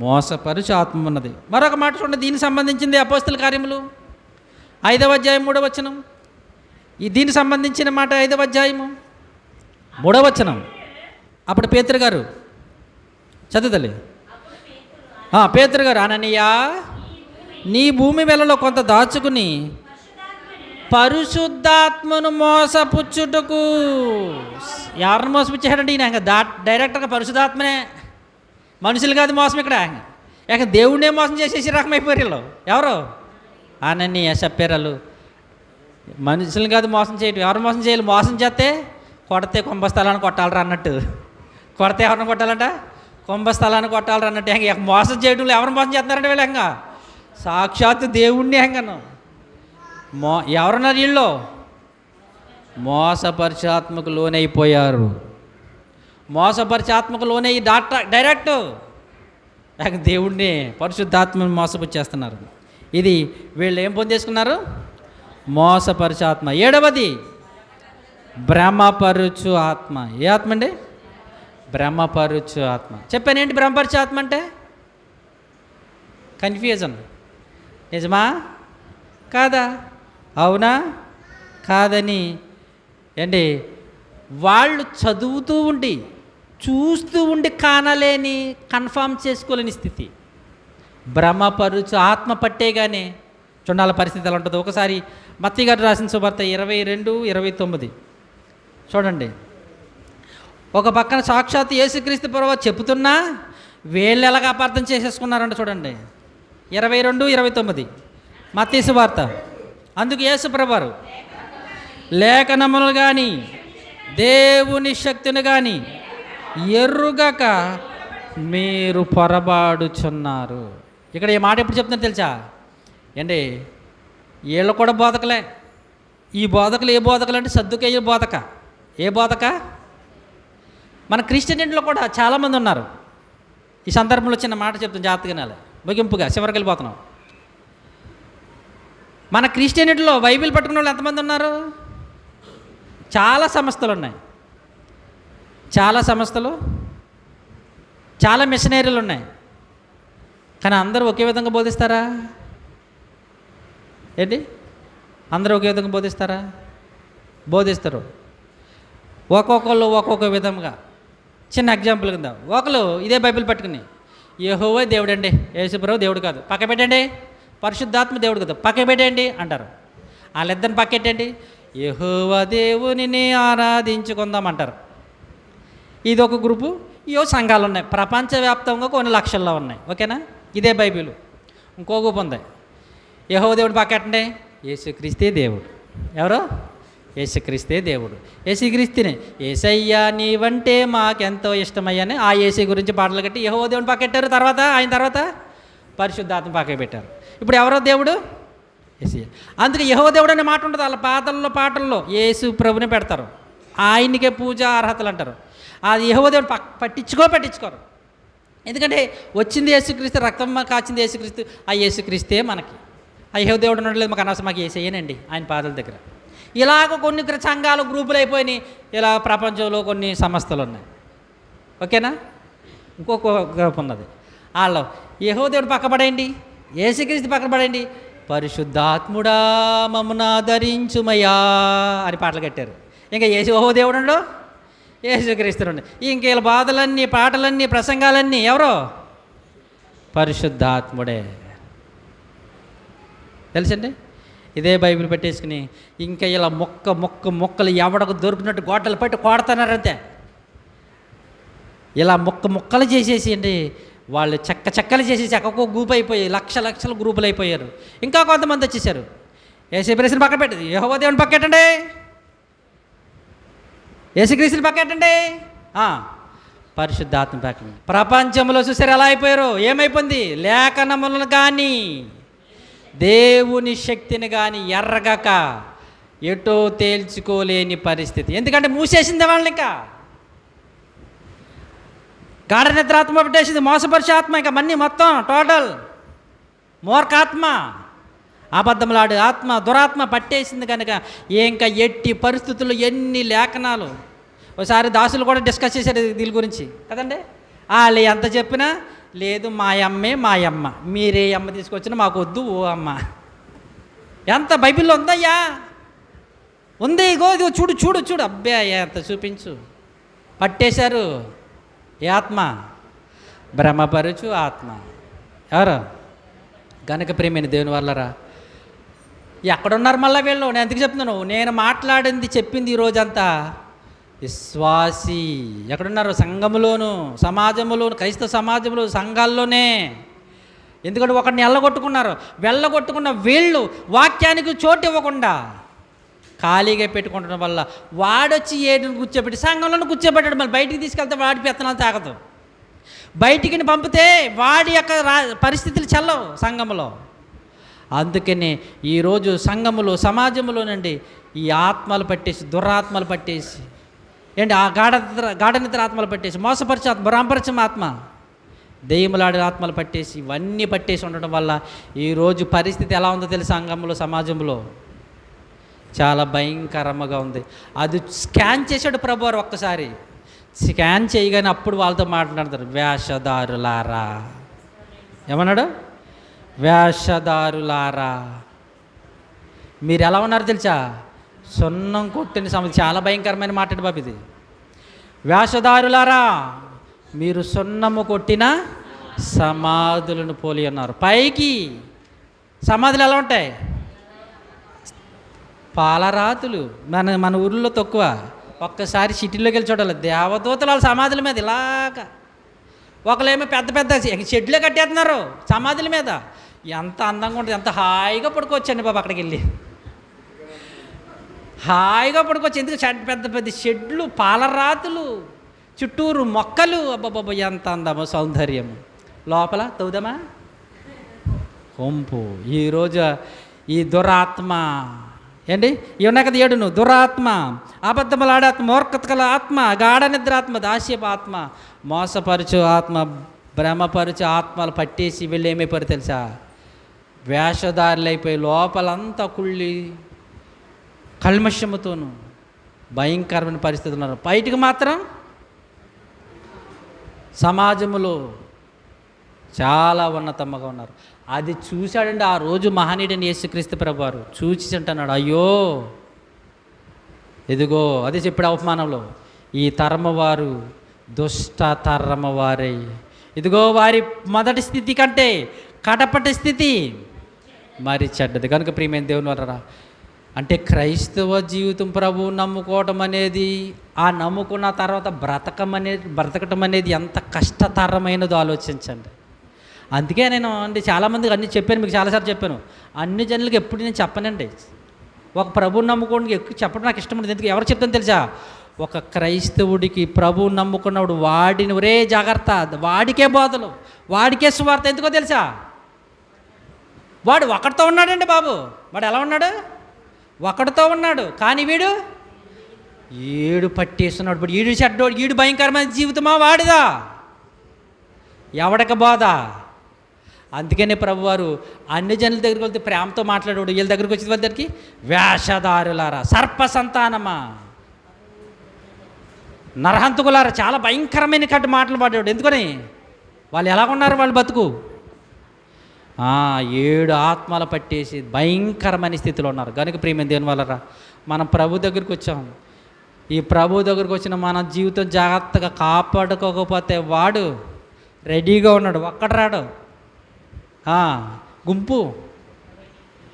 మోసపరుచు ఆత్మ ఉన్నది. మరొక మాట చూడండి, దీనికి సంబంధించింది అపోస్తల కార్యములు 5వ అధ్యాయం 3వ వచనం. దీనికి సంబంధించిన మాట 5వ అధ్యాయము 3వ వచనం. అప్పుడు పేతురు గారు చదువుతలే పేతురు గారు, అననీయా నీ భూమి వెలలో కొంత దాచుకుని పరిశుద్ధాత్మను మోసపుచ్చుటకు. ఎవరిని మోసపుచ్చాడంటే ఈయన ఇంకా డైరెక్ట్గా పరిశుద్ధాత్మనే, మనుషులు కాదు మోసం ఇక్కడ. ఇక దేవుడినే మోసం చేసేసి రకం అయిపోయారు వీళ్ళు. ఎవరు? అననీయ సప్ఫీరాలు. మనుషులు కాదు మోసం చేయటం. ఎవరు మోసం చేయాలి? మోసం చేస్తే కొడితే కుంభస్థలాన్ని కొట్టాలరా అన్నట్టు. కొడితే ఎవరిని కొట్టాలంట? కుంభస్థలాన్ని కొట్టాలరా అన్నట్టు. ఇక మోసం చేయడంలో ఎవరు మోసం చేస్తున్నారంటే వీళ్ళు ఇంకా సాక్షాత్తు దేవుణ్ణి హంగను ఎవరున్నారు వీళ్ళు? మోసపరిచాత్మకు లోనైపోయారు. మోసపరిచాత్మకు లోనే ఈ డైరెక్ట్ దేవుణ్ణి పరిశుద్ధాత్మను మోసపుచ్చేస్తున్నారు. ఇది వీళ్ళు ఏం పొందేసుకున్నారు? మోసపరిచాత్మ. 7వది భ్రమపరుచు ఆత్మ. ఏ ఆత్మ అండి? భ్రమపరుచు ఆత్మ. చెప్పాను ఏంటి భ్రమపరుచు ఆత్మ అంటే? కన్ఫ్యూజన్. నిజమా కాదా, అవునా కాదని ఏంటి వాళ్ళు చదువుతూ ఉండి చూస్తూ ఉండి కానలేని కన్ఫామ్ చేసుకోలేని స్థితి. భ్రమపరుచు ఆత్మ పట్టేగానే చూడాల పరిస్థితి ఎలా ఉంటుంది. ఒకసారి మత్తయి గారు రాసిన సువార్త 22:29 చూడండి. ఒక పక్కన సాక్షాత్ యేసుక్రీస్తు ప్రభువు చెబుతున్నా వీళ్ళు ఎలాగ అపార్థం చేసేసుకున్నారంట. చూడండి 22:29 మత్తయి సువార్త. అందుకు యేసు ప్రభువారు, లేఖనములు కానీ దేవుని శక్తిని కానీ ఎరుగక మీరు పొరబాడుచున్నారు. ఇక్కడ ఈ మాట ఎప్పుడు చెప్తున్నారు తెలుసా ఏంటి? వీళ్ళు కూడా బోధకులే. ఈ బోధకులు ఏ బోధకులు అంటే సద్దుకేయ బోధక. ఏ బోధక? మన క్రిస్టియనిటీలో కూడా చాలామంది ఉన్నారు. ఈ సందర్భంలో చిన్న మాట చెప్తాను జాగ్రత్తగా, ముగింపుగా చివరికి వెళ్ళిపోతున్నాం. మన క్రిస్టియనిటీలో బైబిల్ పట్టుకున్న వాళ్ళు ఎంతమంది ఉన్నారు? చాలా సంస్థలు ఉన్నాయి, చాలా సంస్థలు, చాలా మిషనరీలు ఉన్నాయి. కానీ అందరూ ఒకే విధంగా బోధిస్తారా? ఏంటి? అందరూ ఒకే విధంగా బోధిస్తారా? బోధిస్తారు. ఒక్కొక్కళ్ళు ఒక్కొక్క విధంగా. చిన్న ఎగ్జాంపుల్ కింద ఒకరు ఇదే బైబిల్ పట్టుకుని యెహోవా దేవుడు అండి, యేసుప్రభువు దేవుడు కాదు, పక్క పెట్టండి. పరిశుద్ధాత్మ దేవుడు కాదు, పక్క పెట్టండి అంటారు. వాళ్ళిద్దరిని పక్కెట్టండి, యెహోవా దేవునిని ఆరాధించుకుందామంటారు. ఇది ఒక గ్రూపు. ఇవో సంఘాలు ఉన్నాయి, ప్రపంచవ్యాప్తంగా కొన్ని లక్షల్లో ఉన్నాయి. ఓకేనా? ఇదే బైబిల్. ఇంకో గ్రూప్ ఉంది, యెహోవా దేవుడు పక్కెట్టండి, యేసుక్రీస్తే దేవుడు. ఎవరు? యేసుక్రీస్తే దేవుడు. యేసుక్రీస్తునే యేసయ్యా నీవంటే మాకెంతో ఇష్టమయ్యాని ఆ యేసు గురించి పాటలు కట్టి యెహోవా దేవుని పక్కెట్టారు. తర్వాత ఆయన తర్వాత పరిశుద్ధాత్మ పక్క పెట్టారు. ఇప్పుడు ఎవరో దేవుడు? యేసయ్య. అందుకే యెహోవా దేవుడు అనే మాట ఉంటుంది వాళ్ళ పాటల్లో యేసు ప్రభుని పెడతారు. ఆయనకే పూజ అర్హతలు అంటారు. అది యెహోవా దేవుడు పట్టించుకోరు. ఎందుకంటే వచ్చింది యేసుక్రీస్తు, రక్తం కాచింది యేసుక్రీస్తు. ఆ యేసుక్రీస్తే మనకి. ఆ యెహోవా దేవుడు ఉండలేదు మాకు అనవసరం, మాకు యేసయ్యనండి ఆయన పాదాల దగ్గర. ఇలాగ కొన్ని సంఘాలు గ్రూపులు అయిపోయినాయి. ఇలా ప్రపంచంలో కొన్ని సంస్థలు ఉన్నాయి. ఓకేనా? ఇంకొక గ్రూప్ ఉన్నది, వాళ్ళు యెహోవా దేవుడు పక్కపడేయండి, యేసుక్రీస్తు పక్కన పడేయండి, పరిశుద్ధాత్ముడా మమ్మను ఆదరించుమయ్యా అని పాటలు కట్టారు. ఇంకా యెహోవా దేవుడు ఉండడు, యేసుక్రీస్తు ఉండు. ఇంక వీళ్ళ బాధలన్నీ, పాటలన్నీ, ప్రసంగాలన్నీ ఎవరో? పరిశుద్ధాత్ముడే. తెలుసండి? ఇదే బైబిల్ పెట్టేసుకుని ఇంకా ఇలా మొక్కలు ఎవడకు దొరికినట్టు గోడలు పెట్టి కొడుతున్నారంతే. ఇలా ముక్కలు చేసేసి అండి వాళ్ళు చెక్కలు చేసేసి ఒక్కొక్క గ్రూప్ అయిపోయాయి, లక్షల గ్రూపులు అయిపోయారు. ఇంకా కొంతమంది వచ్చేసారు, యేసుక్రీస్తుని పక్కన పెట్టి యెహోవా దేవుని పక్కెట్టండి, యేసుక్రీస్తుని పక్కెట్టండి, పరిశుద్ధాత్మ ప్రేరణ. ప్రపంచంలో చూసారు ఎలా అయిపోయారు, ఏమైపోయింది? లేఖనములను కానీ దేవుని శక్తిని కానీ ఎర్రగక ఎటో తేల్చుకోలేని పరిస్థితి. ఎందుకంటే మూసేసింది వాళ్ళని. ఇంకా గాఢ నిద్రాత్మ పట్టేసింది, మోసపరిచే ఆత్మ, ఇంకా మన్ని మొత్తం టోటల్ మూర్ఖాత్మ, అబద్ధములాడు ఆత్మ, దురాత్మ పట్టేసింది. కనుక ఇంకా ఎట్టి పరిస్థితుల్లో ఎన్ని లేఖనాలు, ఒకసారి దాసులు కూడా డిస్కస్ చేశారు దీని గురించి కదండి. వాళ్ళు ఎంత చెప్పినా లేదు, మా అమ్మే మా అమ్మ, మీరే అమ్మ తీసుకొచ్చినా మాకు వద్దు ఓ అమ్మ. ఎంత బైబిల్లో ఉందయ్యా, ఉంది, ఇగో ఇదిగో చూడు చూడు చూడు, అబ్బాయి ఎంత చూపించు. పట్టేశారు ఏ ఆత్మ? భ్రమపరుచు ఆత్మ. ఎవరు? గనక ప్రేమైన దేవుని వల్లరా ఎక్కడున్నారు మళ్ళీ వీళ్ళు? నేను ఎందుకు చెప్తున్నాను, నేను మాట్లాడింది చెప్పింది ఈరోజంతా విశ్వాసి ఎక్కడున్నారు? సంఘములోను, సమాజంలోను, క్రైస్తవ సమాజంలో, సంఘాల్లోనే. ఎందుకంటే ఒకరిని వెళ్ళగొట్టుకున్న వీళ్ళు వాక్యానికి చోటు ఇవ్వకుండా ఖాళీగా పెట్టుకుంటడం వల్ల వాడొచ్చి ఏడుని కూర్చోబెట్టి సంఘంలో కూర్చోబెట్టాడు. మళ్ళీ బయటికి తీసుకెళ్తే వాడి పెత్తనాలు తాగదు. బయటికి పంపితే వాడి యొక్క పరిస్థితులు చెల్లవు సంఘంలో. అందుకనే ఈరోజు సంఘములో, సమాజంలో నుండి ఈ ఆత్మలు పట్టేసి, దురాత్మలు పట్టేసి, ఏంటి ఆ గాఢనిద్ర ఆత్మలు పట్టేసి, మోసపరిచే ఆత్మ, భ్రమపరిచే ఆత్మ, దెయ్యములాడే ఆత్మలు పట్టేసి, ఇవన్నీ పట్టేసి ఉండడం వల్ల ఈరోజు పరిస్థితి ఎలా ఉందో తెలుసు? సంఘంలో, సమాజంలో చాలా భయంకరంగా ఉంది. అది స్కాన్ చేశాడు ప్రభువారు. ఒక్కసారి స్కాన్ చేయగానే అప్పుడు వాళ్ళతో మాట్లాడతారు, వేషధారులారా. ఏమన్నాడు? వేషధారులారా, మీరు ఎలా ఉన్నారు తెలుసా? సున్నం కొట్టిన సమాధి. చాలా భయంకరమైన మాట్లాడు బాబు ఇది. వేషధారులారా, మీరు సున్నము కొట్టిన సమాధులను పోలి ఉన్నారు. పైకి సమాధులు ఎలా ఉంటాయి? పాలరాతులు. మన ఊర్లో తక్కువ. ఒక్కసారి సిటీలోకి వెళ్ళి చూడాలి, దేవదూతలు వాళ్ళ సమాధుల మీద ఇలాగా. ఒకళ్ళేమో పెద్ద పెద్ద షెడ్లే కట్టేస్తున్నారు సమాధుల మీద. ఎంత అందంగా ఉంటుంది, ఎంత హాయిగా పడుకోవచ్చండి బాబు. అక్కడికి వెళ్ళి హాయిగా పడుకోవచ్చు. ఎందుకు? పెద్ద పెద్ద షెడ్లు, పాలరాతులు, చుట్టూరు మొక్కలు. అబ్బాబాబా ఎంత అందమో, సౌందర్యము. లోపల తౌదమా కొంపు. ఈరోజు ఈ దురాత్మ ఏంటి ఇవి ఉన్నాయి కదా, 7 దురాత్మ, అబద్ధములాడాత్మ, మూర్ఖత గల ఆత్మ, గాఢ నిద్రాత్మ, దాస్యపు ఆత్మ, మోసపరుచు ఆత్మ, భ్రమపరుచు ఆత్మలు పట్టేసి వీళ్ళు ఏమైపోయారు తెలుసా? వేషధారులు అయిపోయి లోపలంతా కుళ్ళి కల్మషముతోనూ భయంకరమైన పరిస్థితులు ఉన్నారు. బయటికి మాత్రం సమాజంలో చాలా ఉన్నతంగా ఉన్నారు. అది చూశాడండి ఆ రోజు మహనీయుడని యేసుక్రీస్తు ప్రభువారు. చూసి అంటున్నాడు, అయ్యో ఎదుగో, అదే చెప్పాడు అవమానంలో, ఈ తరము వారు దుష్ట తరము వారై, ఇదిగో వారి మొదటి స్థితి కంటే కడపటి స్థితి మరి చెడ్డది. కనుక ప్రియమైన దేవుని వలన అంటే క్రైస్తవ జీవితం ప్రభువు నమ్ముకోవటం అనేది, ఆ నమ్ముకున్న తర్వాత బ్రతకటం అనేది ఎంత కష్టతరమైనదో ఆలోచించండి. అందుకే నేను చాలామందికి అన్నీ చెప్పాను, మీకు చాలాసార్లు చెప్పాను. అన్ని జనులకి ఎప్పుడు నేను చెప్పనండి. ఒక ప్రభువుని నమ్ముకోవడానికి ఎక్కువ చెప్పడం నాకు ఇష్టం ఉండదు. ఎందుకు? ఎవరు చెప్తాను తెలుసా? ఒక క్రైస్తవుడికి ప్రభువుని నమ్ముకున్నవాడు వాడిని ఒరే జాగ్రత్త, వాడికే బోధలు, వాడికే సువార్త. ఎందుకో తెలుసా? వాడు ఒకటితో ఉన్నాడండి బాబు. వాడు ఎలా ఉన్నాడు? ఒకటితో ఉన్నాడు. కానీ వీడు 7 పట్టేస్తున్నాడు. ఇప్పుడు ఈడు చెడ్డోడు, ఈడు భయంకరమైన జీవితమా వాడిదా? ఎవడికి బోధ? అందుకనే ప్రభువారు అన్ని జనుల దగ్గరికి వెళ్తే ప్రేమతో మాట్లాడేవాడు. వీళ్ళ దగ్గరికి వచ్చే వాళ్ళ దగ్గరికి వేషధారులారా, సర్ప సంతానమా, నరహంతకులారా, చాలా భయంకరమైన కట్టు మాటలు పాడేవాడు. ఎందుకని? వాళ్ళు ఎలా ఉన్నారు? వాళ్ళు బతుకు 7 ఆత్మలు పట్టేసి భయంకరమైన స్థితిలో ఉన్నారు. కనుక ప్రియమైన దేవుని వలన మనం ప్రభు దగ్గరికి వచ్చాం. ఈ ప్రభు దగ్గరికి వచ్చిన మన జీవితం జాగ్రత్తగా కాపాడుకోకపోతే వాడు రెడీగా ఉన్నాడు, ఒక్కడు రాడు, గుంపు.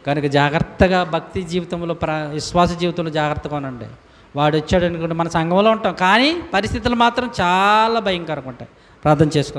కనుక జాగ్రత్తగా భక్తి జీవితంలో, విశ్వాస జీవితంలో జాగ్రత్తగా ఉండండి. వాడు వచ్చాడు అనుకుంటే మన సంఘంలో ఉంటాం, కానీ పరిస్థితులు మాత్రం చాలా భయంకరంగా ఉంటాయి. ప్రార్థన చేసుకుందాం.